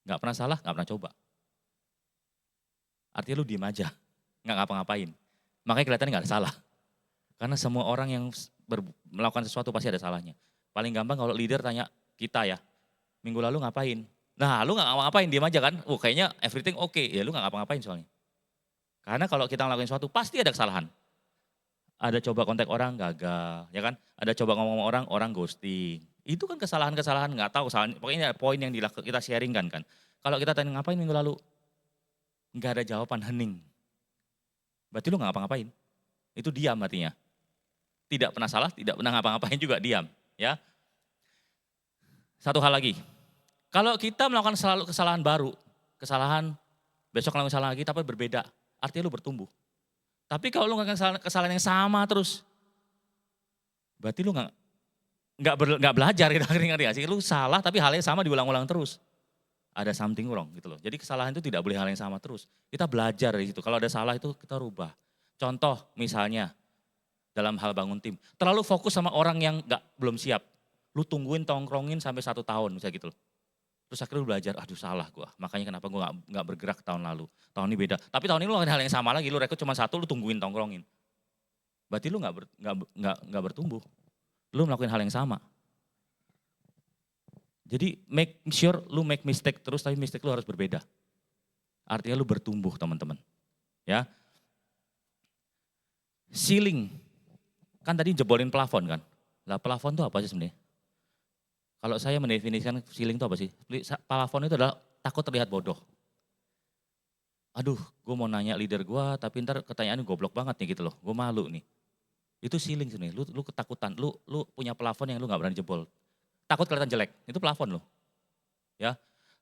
Nggak pernah salah, nggak pernah coba. Artinya lu diem aja, nggak ngapa-ngapain. Makanya kelihatannya nggak ada salah. Karena semua orang yang melakukan sesuatu pasti ada salahnya. Paling gampang kalau leader tanya kita ya, minggu lalu ngapain? Nah lu gak ngapa-ngapain, diem aja kan, kayaknya everything oke, ya lu gak ngapa-ngapain soalnya. Karena kalau kita ngelakuin sesuatu pasti ada kesalahan. Ada coba kontak orang gagal, ya kan? Ada coba ngomong sama orang ghosting. Itu kan kesalahan-kesalahan, gak tahu kesalahan, pokoknya poin yang kita sharingkan kan. Kalau kita tanya ngapain minggu lalu, gak ada jawaban, hening. Berarti lu gak ngapa-ngapain, itu diam artinya. Tidak pernah salah, tidak pernah ngapa-ngapain juga diam. Ya. Satu hal lagi. Kalau kita melakukan kesalahan baru, kesalahan besok ngelakuin kesalahan lagi tapi berbeda, artinya lu bertumbuh. Tapi kalau lu ngelakuin kesalahan yang sama terus, berarti lu nggak belajar gitu, ngerti gak sih? Lu salah tapi hal yang sama diulang-ulang terus. Ada something wrong gitu loh. Jadi kesalahan itu tidak boleh hal yang sama terus. Kita belajar dari situ. Kalau ada salah itu kita rubah. Contoh misalnya dalam hal bangun tim, terlalu fokus sama orang yang belum siap. Lu tungguin tongkrongin sampai 1 tahun misalnya gitu loh. Terus akhirnya lu belajar, aduh salah gue, makanya kenapa gue gak bergerak tahun lalu. Tahun ini beda, tapi tahun ini lu lakukan hal yang sama lagi, lu rekrut cuma 1, lu tungguin tongkrongin. Berarti lu gak bertumbuh, lu melakukan hal yang sama. Jadi make sure lu make mistake terus, tapi mistake lu harus berbeda. Artinya lu bertumbuh teman-teman. Ya. Ceiling, kan tadi jebolin plafon kan. Lah plafon itu apa sih sebenarnya? Kalau saya mendefinisikan ceiling itu apa sih? Plafon itu adalah takut terlihat bodoh. Aduh, gue mau nanya leader gue, tapi ntar pertanyaannya goblok banget nih gitu loh. Gue malu nih. Itu ceiling sebenarnya. Lu ketakutan. Lu punya plafon yang lu nggak berani jebol. Takut kelihatan jelek. Itu plafon loh. Ya,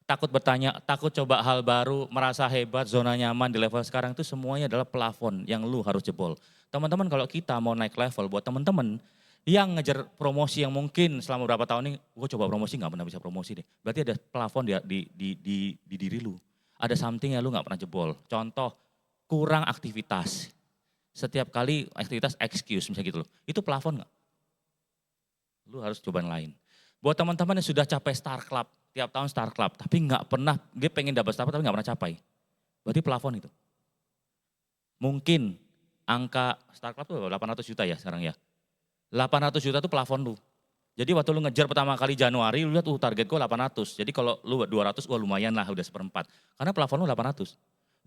takut bertanya, takut coba hal baru, merasa hebat, zona nyaman di level sekarang itu semuanya adalah plafon yang lu harus jebol. Teman-teman kalau kita mau naik level, buat teman-teman yang ngejar promosi yang mungkin selama beberapa tahun ini, gue coba promosi nggak pernah bisa promosi deh. Berarti ada plafon di diri lu. Ada something yang lu nggak pernah jebol. Contoh, kurang aktivitas. Setiap kali aktivitas excuse misalnya gitu loh. Itu plafon nggak? Lu harus coba yang lain. Buat teman-teman yang sudah capai Star Club, tiap tahun Star Club, tapi nggak pernah, dia pengen dapat Star Club tapi nggak pernah capai. Berarti plafon itu. Mungkin angka Star Club tuh 800 juta ya sekarang ya. 800 juta itu plafon lu. Jadi waktu lu ngejar pertama kali Januari, lu lihat target gue 800. Jadi kalau lu 200, wah lumayan lah udah seperempat. Karena plafon lu 800.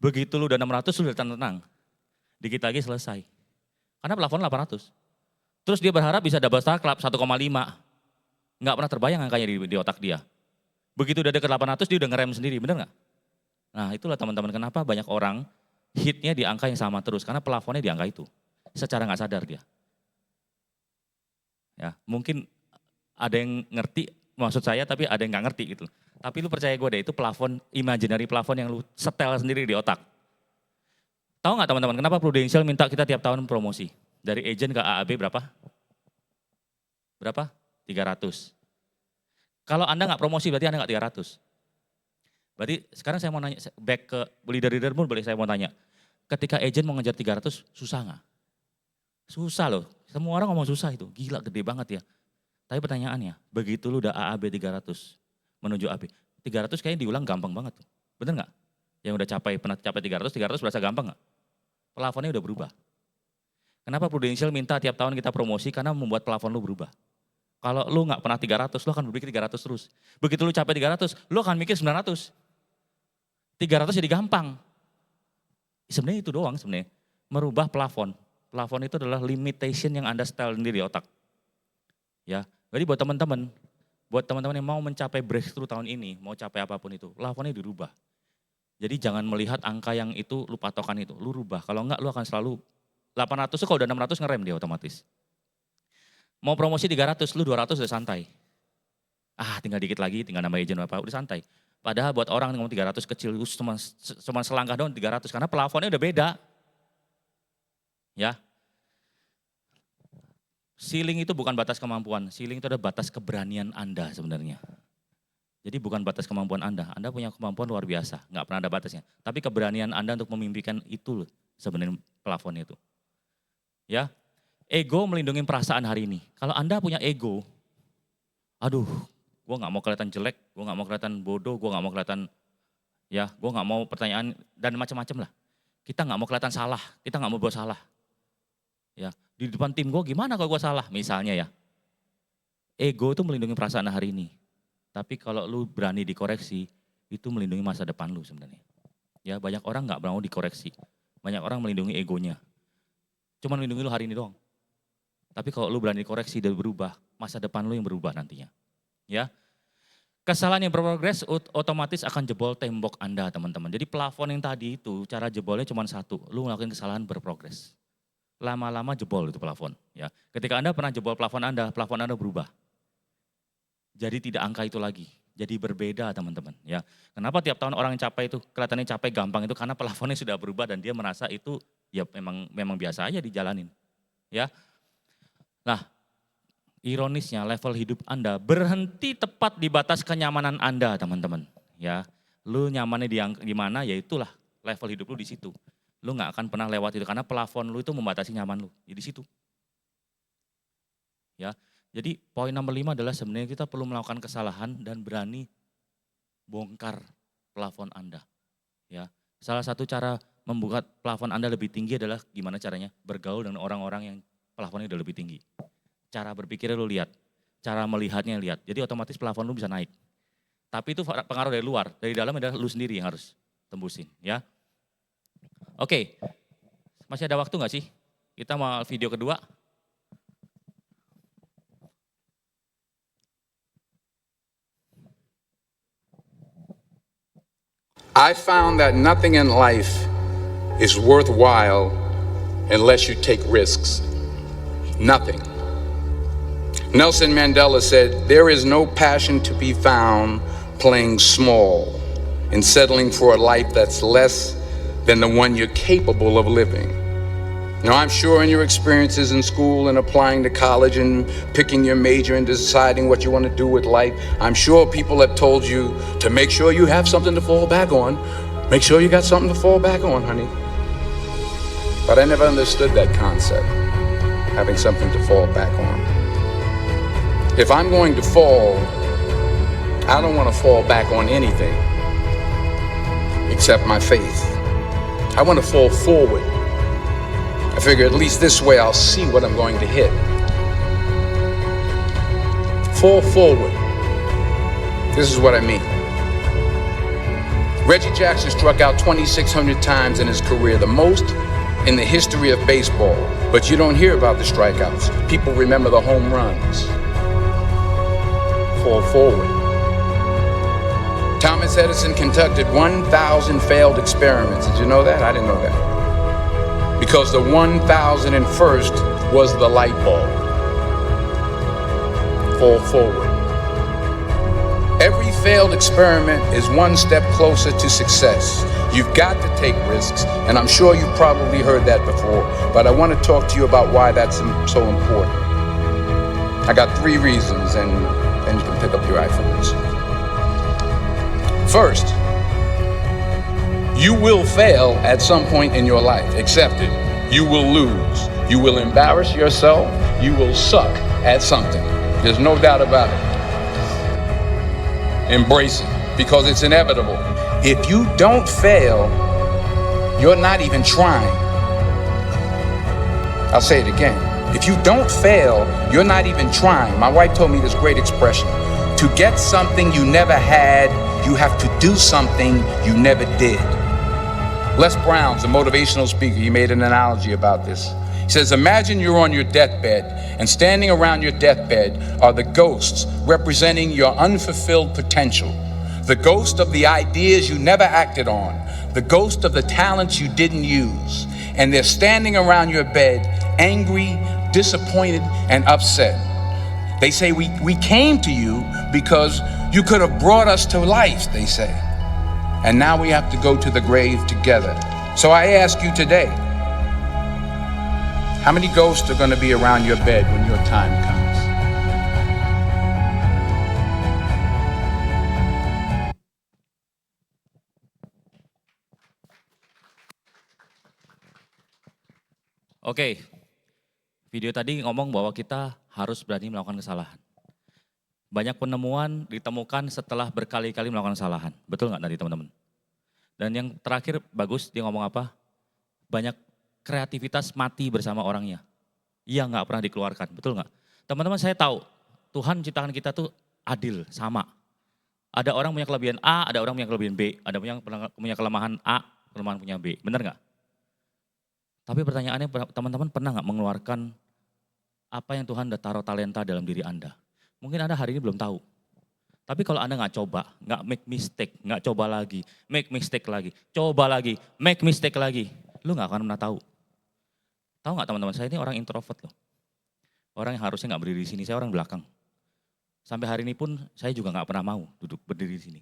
Begitu lu udah 600, lu udah tenang. Dikit lagi selesai. Karena plafon 800. Terus dia berharap bisa double Star Club 1,5. Nggak pernah terbayang angkanya di otak dia. Begitu udah deket 800 dia udah ngerem sendiri, bener nggak? Nah itulah teman-teman kenapa banyak orang hitnya di angka yang sama terus. Karena plafonnya di angka itu. Secara nggak sadar dia. Ya, mungkin ada yang ngerti maksud saya tapi ada yang nggak ngerti gitu. Tapi lu percaya gue deh itu plafon, imaginary plafon yang lu setel sendiri di otak. Tahu nggak teman-teman kenapa Prudential minta kita tiap tahun promosi? Dari agent ke AAB berapa? Berapa? 300. Kalau Anda nggak promosi berarti Anda nggak 300. Berarti sekarang saya mau nanya, back ke leader-leader pun boleh saya mau tanya. Ketika agent mau ngejar 300, susah nggak? Susah loh, semua orang ngomong susah itu, gila gede banget ya. Tapi pertanyaannya, begitu lu udah AAB 300 menuju AB, 300 kayaknya diulang gampang banget tuh. Bener nggak? Yang udah pernah capai 300 berasa gampang nggak? Plafonnya udah berubah. Kenapa Prudential minta tiap tahun kita promosi? Karena membuat plafon lu berubah. Kalau lu nggak pernah 300, lu akan berpikir 300 terus. Begitu lu capai 300, lu akan mikir 900. 300 jadi gampang. Sebenarnya itu doang sebenarnya. Merubah plafon. Plafon itu adalah limitation yang Anda setel sendiri di otak. Ya, jadi buat teman-teman yang mau mencapai breakthrough tahun ini, mau capai apapun itu, plafonnya dirubah. Jadi jangan melihat angka yang itu, lu patokan itu, lu rubah. Kalau enggak lu akan selalu 800 kalau udah 600 ngerem dia otomatis. Mau promosi 300, lu 200 udah santai. Tinggal dikit lagi, tinggal nambah agent apa, udah santai. Padahal buat orang yang ngomong 300 kecil, cuma selangkah doang 300, karena plafonnya udah beda. Ya. Ceiling itu bukan batas kemampuan, ceiling itu adalah batas keberanian Anda sebenarnya. Jadi bukan batas kemampuan Anda punya kemampuan luar biasa, nggak pernah ada batasnya. Tapi keberanian Anda untuk memimpikan itu loh sebenarnya plafonnya itu. Ya, ego melindungi perasaan hari ini. Kalau Anda punya ego, gue nggak mau kelihatan jelek, gue nggak mau kelihatan bodoh, gue nggak mau kelihatan, gue nggak mau pertanyaan dan macam-macam lah. Kita nggak mau kelihatan salah, kita nggak mau buat salah. Ya, di depan tim gue gimana kalau gue salah misalnya ya. Ego itu melindungi perasaan hari ini. Tapi kalau lu berani dikoreksi, itu melindungi masa depan lu sebenarnya. Ya, banyak orang nggak mau dikoreksi. Banyak orang melindungi egonya. Cuman melindungi lu hari ini doang. Tapi kalau lu berani dikoreksi dan berubah, masa depan lu yang berubah nantinya. Ya. Kesalahan yang berprogres otomatis akan jebol tembok Anda teman-teman. Jadi plafon yang tadi itu cara jebolnya cuma satu, lu ngelakuin kesalahan berprogres. Lama-lama jebol itu plafon. Ya. Ketika Anda pernah jebol plafon Anda berubah. Jadi tidak angka itu lagi. Jadi berbeda teman-teman. Ya. Kenapa tiap tahun orang yang capai itu kelihatannya capai gampang itu karena plafonnya sudah berubah dan dia merasa itu ya memang biasa aja dijalanin. Ya. Nah, ironisnya level hidup Anda berhenti tepat di batas kenyamanan Anda teman-teman. Ya. Lu nyamannya di mana ya itulah level hidup lu di situ. Lu nggak akan pernah lewat itu karena plafon lu itu membatasi nyaman lu. Di situ. Ya. Jadi poin nomor 5 adalah sebenarnya kita perlu melakukan kesalahan dan berani bongkar plafon Anda. Ya. Salah satu cara membuat plafon Anda lebih tinggi adalah gimana caranya? Bergaul dengan orang-orang yang plafonnya udah lebih tinggi. Cara berpikirnya lu lihat, cara melihatnya lihat. Jadi otomatis plafon lu bisa naik. Tapi itu pengaruh dari luar, dari dalam adalah lu sendiri yang harus tembusin. Ya. Oke, masih ada waktu nggak sih? Kita mau video kedua. I found that nothing in life is worthwhile unless you take risks. Nothing. Nelson Mandela said, "There is no passion to be found playing small and settling for a life that's less than the one you're capable of living." Now, I'm sure in your experiences in school and applying to college and picking your major and deciding what you want to do with life, I'm sure people have told you to make sure you have something to fall back on. Make sure you got something to fall back on, honey. But I never understood that concept, having something to fall back on. If I'm going to fall, I don't want to fall back on anything except my faith. I want to fall forward. I figure at least this way I'll see what I'm going to hit. Fall forward. This is what I mean. Reggie Jackson struck out 2,600 times in his career, the most in the history of baseball. But you don't hear about the strikeouts. People remember the home runs. Fall forward. Thomas Edison conducted 1,000 failed experiments. Did you know that? I didn't know that. Because the 1,001st was the light bulb. Fall forward. Every failed experiment is one step closer to success. You've got to take risks, and I'm sure you've probably heard that before, but I want to talk to you about why that's so important. I got 3 reasons, and you can pick up your iPhones. First, you will fail at some point in your life. Accept it. You will lose. You will embarrass yourself. You will suck at something. There's no doubt about it. Embrace it, because it's inevitable. If you don't fail, you're not even trying. I'll say it again. If you don't fail, you're not even trying. My wife told me this great expression. To get something you never had, you have to do something you never did. Les Brown's a motivational speaker. He made an analogy about this. He says, imagine you're on your deathbed, and standing around your deathbed are the ghosts representing your unfulfilled potential. The ghost of the ideas you never acted on. The ghost of the talents you didn't use. And they're standing around your bed, angry, disappointed, and upset. They say, we came to you because you could have brought us to life, they say. And now we have to go to the grave together. So I ask you today, how many ghosts are going to be around your bed when your time comes? Oke, video tadi ngomong bahwa kita harus berani melakukan kesalahan. Banyak penemuan ditemukan setelah berkali-kali melakukan kesalahan. Betul nggak tadi teman-teman? Dan yang terakhir bagus dia ngomong apa? Banyak kreativitas mati bersama orangnya. Iya nggak pernah dikeluarkan, betul nggak? Teman-teman saya tahu Tuhan ciptakan kita tuh adil, sama. Ada orang punya kelebihan A, ada orang punya kelebihan B. Ada yang punya kelemahan A, kelemahan punya B. Benar nggak? Tapi pertanyaannya teman-teman pernah nggak mengeluarkan apa yang Tuhan udah taruh talenta dalam diri Anda? Mungkin Anda hari ini belum tahu. Tapi kalau Anda nggak coba, nggak make mistake, nggak coba lagi, make mistake lagi, coba lagi, make mistake lagi, lu nggak akan pernah tahu. Tahu nggak teman-teman, saya ini orang introvert loh. Orang yang harusnya nggak berdiri di sini, saya orang belakang. Sampai hari ini pun saya juga nggak pernah mau duduk berdiri di sini.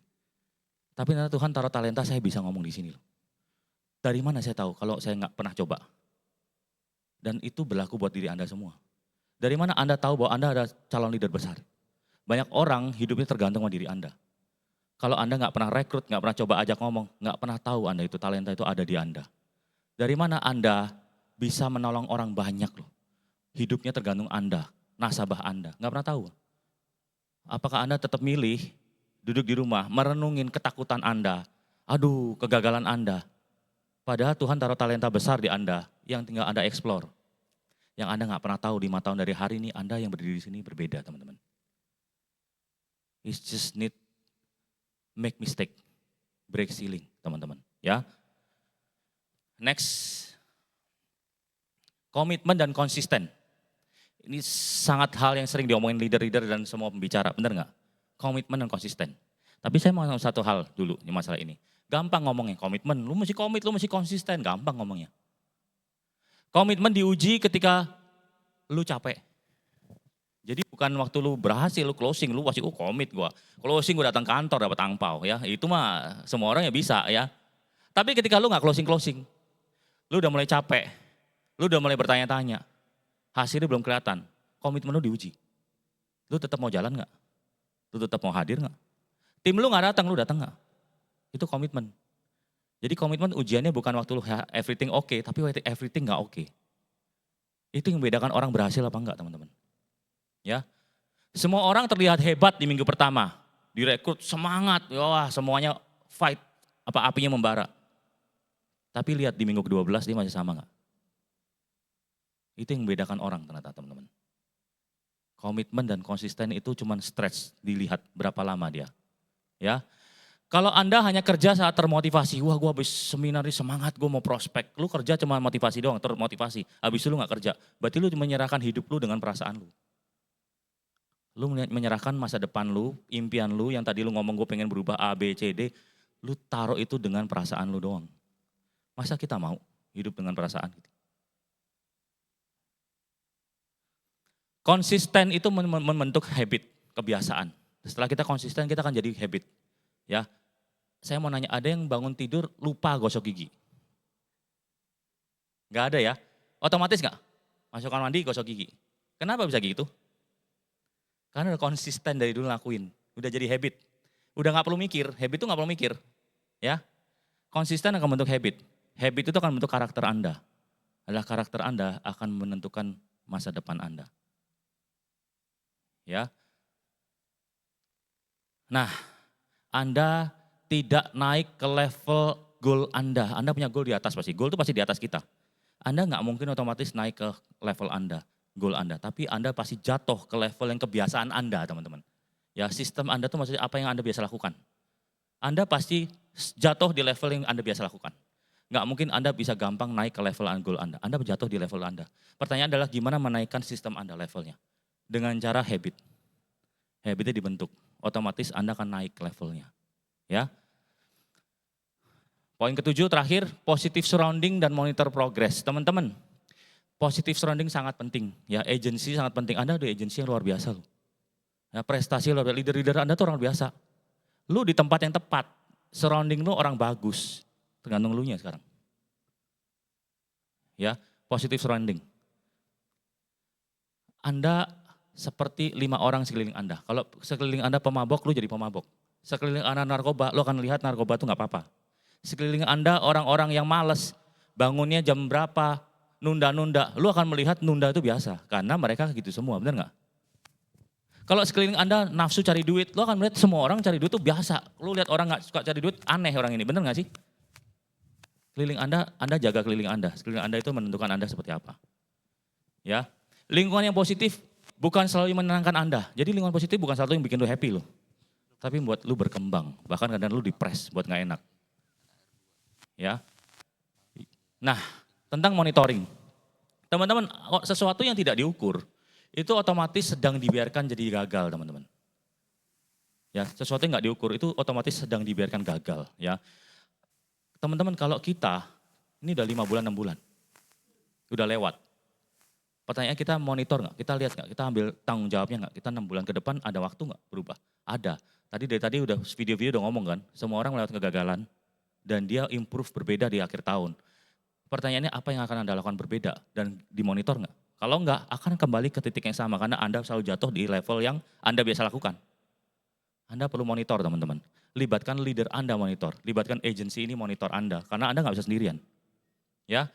Tapi ternyata Tuhan taruh talenta saya bisa ngomong di sini loh. Dari mana saya tahu kalau saya nggak pernah coba? Dan itu berlaku buat diri Anda semua. Dari mana Anda tahu bahwa Anda ada calon leader besar? Banyak orang hidupnya tergantung sama diri Anda. Kalau Anda nggak pernah rekrut, nggak pernah coba ajak ngomong, nggak pernah tahu Anda itu talenta itu ada di Anda. Dari mana Anda bisa menolong orang banyak loh? Hidupnya tergantung Anda, nasabah Anda, nggak pernah tahu. Apakah Anda tetap milih duduk di rumah, merenungin ketakutan Anda, aduh kegagalan Anda. Padahal Tuhan taruh talenta besar di Anda yang tinggal Anda explore. Yang Anda nggak pernah tahu 5 tahun dari hari ini Anda yang berdiri di sini berbeda teman-teman. It's just need make mistake, break ceiling teman-teman ya. Next, komitmen dan konsisten. Ini sangat hal yang sering diomongin leader-leader dan semua pembicara, benar nggak? Komitmen dan konsisten. Tapi saya mau satu hal dulu di masalah ini. Gampang ngomongnya, komitmen. Lu mesti komit, lu mesti konsisten, gampang ngomongnya. Komitmen diuji ketika lu capek. Jadi bukan waktu lu berhasil, lu closing, lu pasti komit gua. Closing gua datang kantor dapat angpau ya. Itu mah semua orang ya bisa ya. Tapi ketika lu gak closing, lu udah mulai capek, lu udah mulai bertanya-tanya, hasilnya belum kelihatan, komitmen lu diuji. Lu tetap mau jalan gak? Lu tetap mau hadir gak? Tim lu gak datang, lu datang gak? Itu komitmen. Jadi komitmen ujiannya bukan waktu lu everything oke, tapi everything gak oke. Itu yang membedakan orang berhasil apa enggak teman-teman. Ya, semua orang terlihat hebat di minggu pertama, direkrut semangat, wah semuanya fight, apinya membara. Tapi lihat di minggu ke-12 dia masih sama gak? Itu yang membedakan orang ternyata teman-teman. Komitmen dan konsisten itu cuma stretch, dilihat berapa lama dia. Ya, kalau Anda hanya kerja saat termotivasi, wah gue habis seminar ini semangat, gue mau prospek. Lu kerja cuma motivasi doang, termotivasi. Habis itu lu gak kerja, berarti lu menyerahkan hidup lu dengan perasaan lu. Lu menyerahkan masa depan lu, impian lu yang tadi lu ngomong gue pengen berubah A, B, C, D. Lu taruh itu dengan perasaan lu doang. Masa kita mau hidup dengan perasaan gitu? Konsisten itu membentuk habit, kebiasaan. Setelah kita konsisten kita akan jadi habit. Ya, saya mau nanya, ada yang bangun tidur lupa gosok gigi? Gak ada ya? Otomatis gak? Masuk kamar mandi gosok gigi. Kenapa bisa gitu? Karena udah konsisten dari dulu lakuin, udah jadi habit. Udah gak perlu mikir, habit itu gak perlu mikir. Ya, konsisten akan membentuk habit. Habit itu akan membentuk karakter Anda. Adalah karakter Anda akan menentukan masa depan Anda. Ya. Nah, Anda tidak naik ke level goal Anda. Anda punya goal di atas pasti. Goal itu pasti di atas kita. Anda nggak mungkin otomatis naik ke level Anda, goal Anda. Tapi Anda pasti jatuh ke level yang kebiasaan Anda teman-teman. Ya, sistem Anda itu maksudnya apa yang Anda biasa lakukan. Anda pasti jatuh di level yang Anda biasa lakukan. Nggak mungkin Anda bisa gampang naik ke level goal Anda. Anda jatuh di level Anda. Pertanyaan adalah gimana menaikkan sistem Anda levelnya. Dengan cara habit. Habitnya dibentuk. Otomatis Anda akan naik levelnya. Ya. Poin ke-7 terakhir, positive surrounding dan monitor progress. Teman-teman, positive surrounding sangat penting. Ya, agency sangat penting. Anda ada agency yang luar biasa loh. Ya, prestasi luar biasa. Leader-leader Anda tuh orang biasa. Lu di tempat yang tepat, surrounding lu orang bagus. Tergantung lu nya sekarang. Ya, positive surrounding. Anda seperti 5 orang sekeliling Anda. Kalau sekeliling Anda pemabok, lu jadi pemabok. Sekeliling Anda narkoba, lu akan lihat narkoba itu gak apa-apa. Sekeliling Anda orang-orang yang malas, bangunnya jam berapa, nunda-nunda, lu akan melihat nunda itu biasa. Karena mereka gitu semua, benar gak? Kalau sekeliling Anda nafsu cari duit, lu akan melihat semua orang cari duit itu biasa. Lu lihat orang gak suka cari duit, aneh orang ini, benar gak sih? Keliling Anda jaga keliling Anda. Sekeliling Anda itu menentukan Anda seperti apa. Ya, lingkungan yang positif bukan selalu menenangkan Anda. Jadi lingkungan positif bukan selalu yang bikin lu happy loh. Tapi buat lu berkembang. Bahkan kadang lu depres buat gak enak. Ya. Nah, tentang monitoring. Teman-teman, sesuatu yang tidak diukur, itu otomatis sedang dibiarkan jadi gagal teman-teman. Ya, sesuatu yang gak diukur itu otomatis sedang dibiarkan gagal. Ya. Teman-teman kalau kita, ini udah 5 bulan, 6 bulan. Udah lewat. Pertanyaan kita monitor nggak? Kita lihat nggak? Kita ambil tanggung jawabnya nggak? Kita 6 bulan ke depan ada waktu nggak berubah? Ada. Dari tadi udah video-video udah ngomong kan, semua orang melewati kegagalan dan dia improve berbeda di akhir tahun. Pertanyaannya apa yang akan Anda lakukan berbeda dan dimonitor nggak? Kalau nggak akan kembali ke titik yang sama karena Anda selalu jatuh di level yang Anda biasa lakukan. Anda perlu monitor teman-teman. Libatkan leader Anda monitor, libatkan agensi ini monitor Anda karena Anda nggak bisa sendirian. Ya.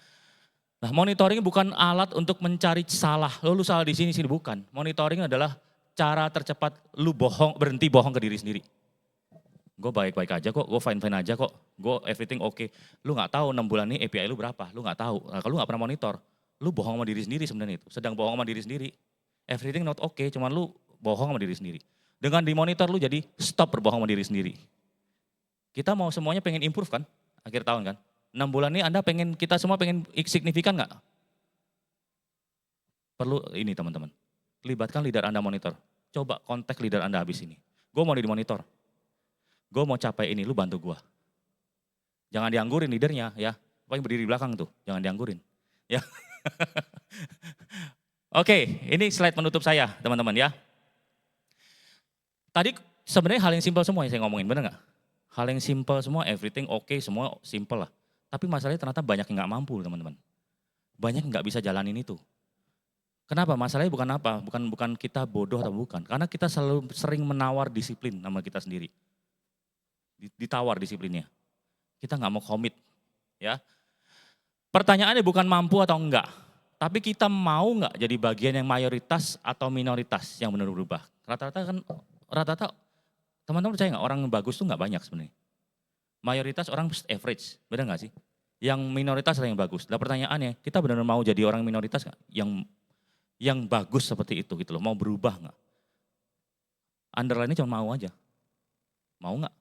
Nah, monitoring bukan alat untuk mencari salah. Lu salah di sini bukan. Monitoring adalah cara tercepat lu berhenti bohong ke diri sendiri. Gue baik-baik aja kok, gue fine-fine aja kok, gue everything oke. Lu gak tahu 6 bulan ini API lu berapa, lu gak tahu. Nah, kalau lu gak pernah monitor, lu bohong sama diri sendiri sebenarnya itu. Sedang bohong sama diri sendiri. Everything not okay, cuman lu bohong sama diri sendiri. Dengan dimonitor lu jadi stop berbohong sama diri sendiri. Kita mau semuanya pengen improve kan, akhir tahun kan. 6 bulan ini kita semua pengen signifikan gak? Perlu ini teman-teman. Libatkan leader Anda monitor. Coba kontak leader Anda habis ini. Gue mau dimonitor. Gue mau capai ini, lu bantu gue. Jangan dianggurin leadernya ya. Paling berdiri di belakang tuh, jangan dianggurin. Ya. Oke, ini slide penutup saya teman-teman ya. Tadi sebenarnya hal yang simpel semua yang saya ngomongin, bener gak? Hal yang simpel semua, everything oke, semua simpel lah. Tapi masalahnya ternyata banyak yang gak mampu teman-teman. Banyak yang gak bisa jalanin itu. Kenapa? Masalahnya bukan apa? Bukan kita bodoh atau bukan. Karena kita selalu sering menawar disiplin sama kita sendiri. Ditawar disiplinnya. Kita gak mau komit. Ya. Pertanyaannya bukan mampu atau enggak. Tapi kita mau enggak jadi bagian yang mayoritas atau minoritas yang benar berubah. Rata-rata teman-teman percaya enggak orang yang bagus tuh enggak banyak sebenarnya. Mayoritas orang average, benar enggak sih? Yang minoritas adalah yang bagus. Nah pertanyaannya, kita benar-benar mau jadi orang minoritas enggak? Yang bagus seperti itu gitu loh, mau berubah enggak? Underline-nya cuma mau aja. Mau enggak?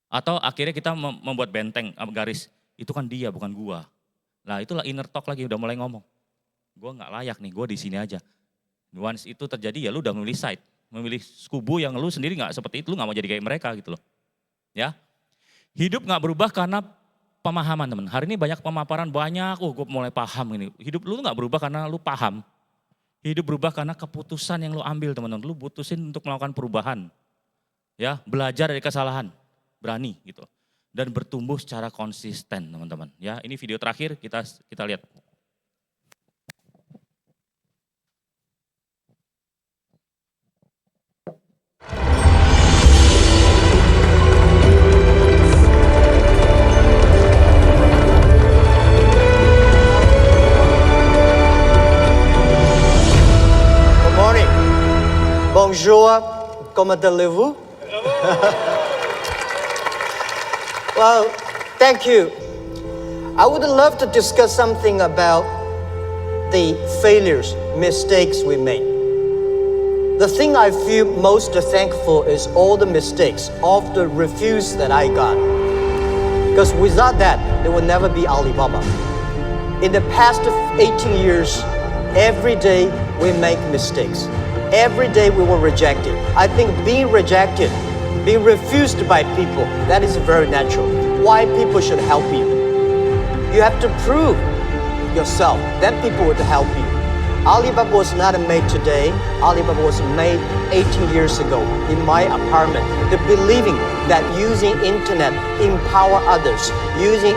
Atau akhirnya kita membuat benteng garis, itu kan dia bukan gua. Nah itulah inner talk lagi udah mulai ngomong. Gua nggak layak nih, gua di sini aja. Once itu terjadi ya lu udah memilih side. Memilih kubu yang lu sendiri nggak seperti itu, lu nggak mau jadi kayak mereka gitu loh. Ya, hidup nggak berubah karena pemahaman teman. Hari ini banyak pemaparan banyak, gue mulai paham ini. Hidup lu nggak berubah karena lu paham. Hidup berubah karena keputusan yang lu ambil teman-teman. Lu putusin untuk melakukan perubahan. Ya, belajar dari kesalahan, berani gitu. Dan bertumbuh secara konsisten teman-teman. Ya, ini video terakhir kita lihat. Good morning. Bonjour. Comment allez-vous? Well, thank you. I would love to discuss something about the failures, mistakes we made. The thing I feel most thankful is all the mistakes, all the refuse that I got. Because without that, there would never be Alibaba. In the past 18 years, every day we make mistakes. Every day we were rejected. I think being rejected, being refused by people, that is very natural. Why people should help you? You have to prove yourself, then people would help you. Alibaba was not made today. Alibaba was made 18 years ago in my apartment. The believing that using internet empower others, using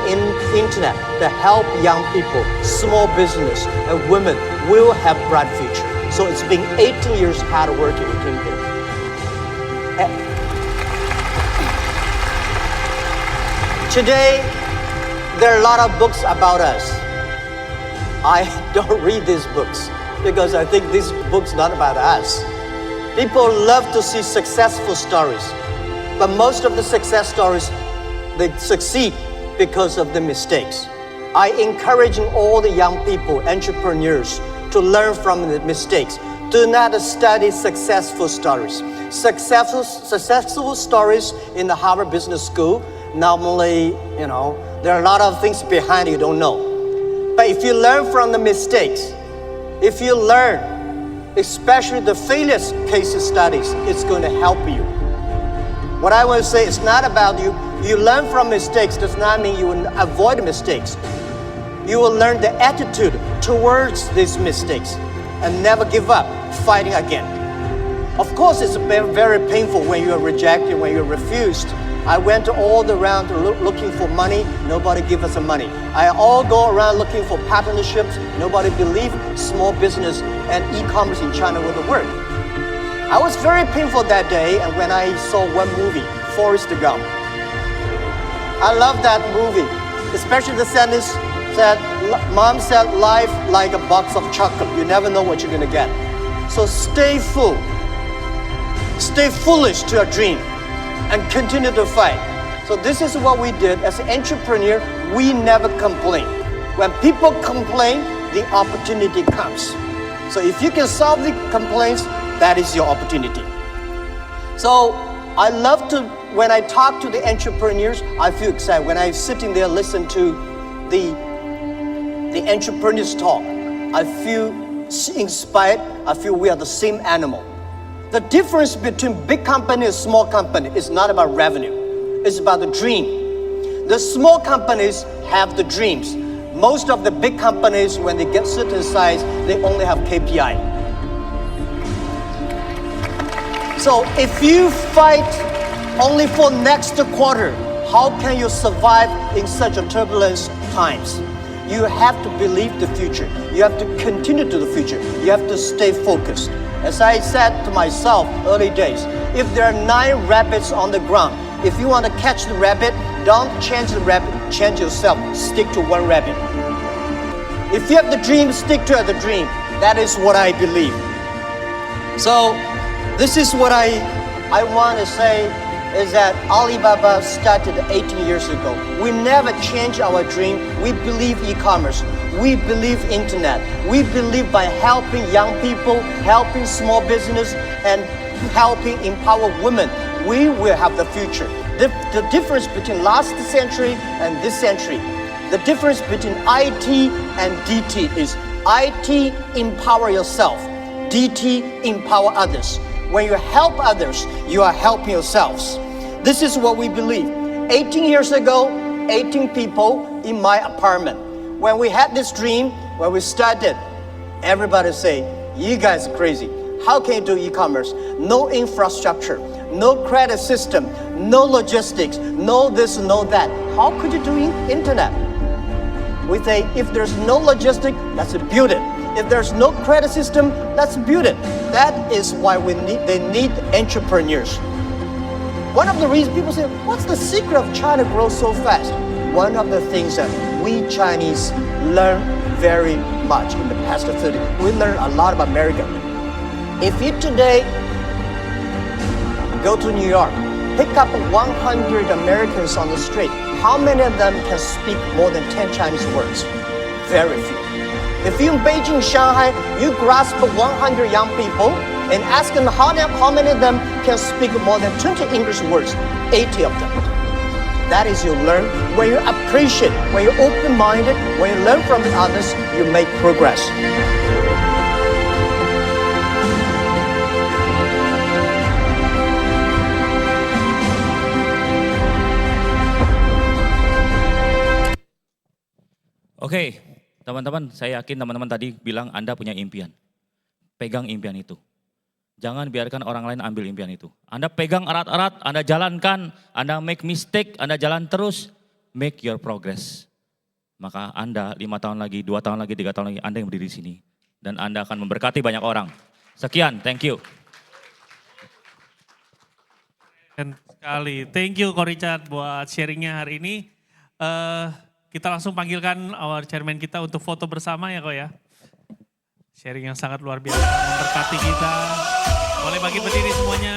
internet to help young people, small business, and women will have bright future. So it's been 18 years hard work in here. Today, there are a lot of books about us. I don't read these books because I think these books not about us. People love to see successful stories, but most of the success stories, they succeed because of the mistakes. I encourage all the young people, entrepreneurs, to learn from the mistakes. Do not study successful stories. Successful stories in the Harvard Business School, normally, there are a lot of things behind you don't know. But if you learn from the mistakes, if you learn, especially the failure case studies, it's going to help you. What I want to say is not about you. You learn from mistakes does not mean you will avoid mistakes. You will learn the attitude towards these mistakes and never give up fighting again. Of course, it's very, very painful when you are rejected, when you're refused. I went all around looking for money. Nobody give us the money. I all go around looking for partnerships. Nobody believe small business and e-commerce in China will work. I was very painful that day, and when I saw one movie, Forrest Gump. I love that movie, especially the sentence that Mom said, life like a box of chocolate. You never know what you're gonna get. So stay full. Stay foolish to your dream and continue to fight. So this is what we did as an entrepreneur. We never complain. When people complain, the opportunity comes. So if you can solve the complaints, that is your opportunity. So I love to, when I talk to the entrepreneurs, I feel excited. When I'm sitting there, listen to the entrepreneurs talk, I feel inspired. I feel we are the same animal. The difference between big company and small company is not about revenue. It's about the dream. The small companies have the dreams. Most of the big companies, when they get certain size, they only have KPI. So if you fight only for next quarter, how can you survive in such a turbulence times? You have to believe the future. You have to continue to the future. You have to stay focused. As I said to myself early days, if there are 9 rabbits on the ground, if you want to catch the rabbit, don't change the rabbit, change yourself. Stick to one rabbit. If you have the dream, stick to the dream. That is what I believe. So this is what I want to say is that Alibaba started 18 years ago. We never change our dream. We believe e-commerce. We believe internet. We believe by helping young people, helping small business, and helping empower women, we will have the future. The difference between last century and this century, the difference between IT and DT is IT empower yourself, DT empower others. When you help others, you are helping yourselves. This is what we believe. 18 years ago, 18 people in my apartment. When we had this dream, when we started, everybody say, you guys are crazy. How can you do e-commerce? No infrastructure, no credit system, no logistics, no this, no that. How could you do internet? We say, if there's no logistic, let's build it. If there's no credit system, let's build it. That is why they need entrepreneurs. One of the reasons people say, what's the secret of China grow so fast? One of the things that we Chinese learn very much in the past 30 years. We learn a lot about America. If you today go to New York, pick up 100 Americans on the street, how many of them can speak more than 10 Chinese words? Very few. If you're in Beijing, Shanghai, you grasp 100 young people and ask them how many of them can speak more than 20 English words, 80 of them. That is you learn. When you appreciate, when you're open-minded, when you learn from others, you make progress. Oke, teman-teman, saya yakin teman-teman tadi bilang Anda punya impian. Pegang impian itu. Jangan biarkan orang lain ambil impian itu. Anda pegang erat-erat, Anda jalankan, Anda make mistake, Anda jalan terus, make your progress. Maka Anda 5 tahun lagi, 2 tahun lagi, 3 tahun lagi, Anda yang berdiri di sini. Dan Anda akan memberkati banyak orang. Sekian, thank you. Sekali, thank you Ko Richard buat sharingnya hari ini. Kita langsung panggilkan our chairman kita untuk foto bersama ya Ko ya. Sharing yang sangat luar biasa, memberkati kita. Boleh bagi berdiri semuanya.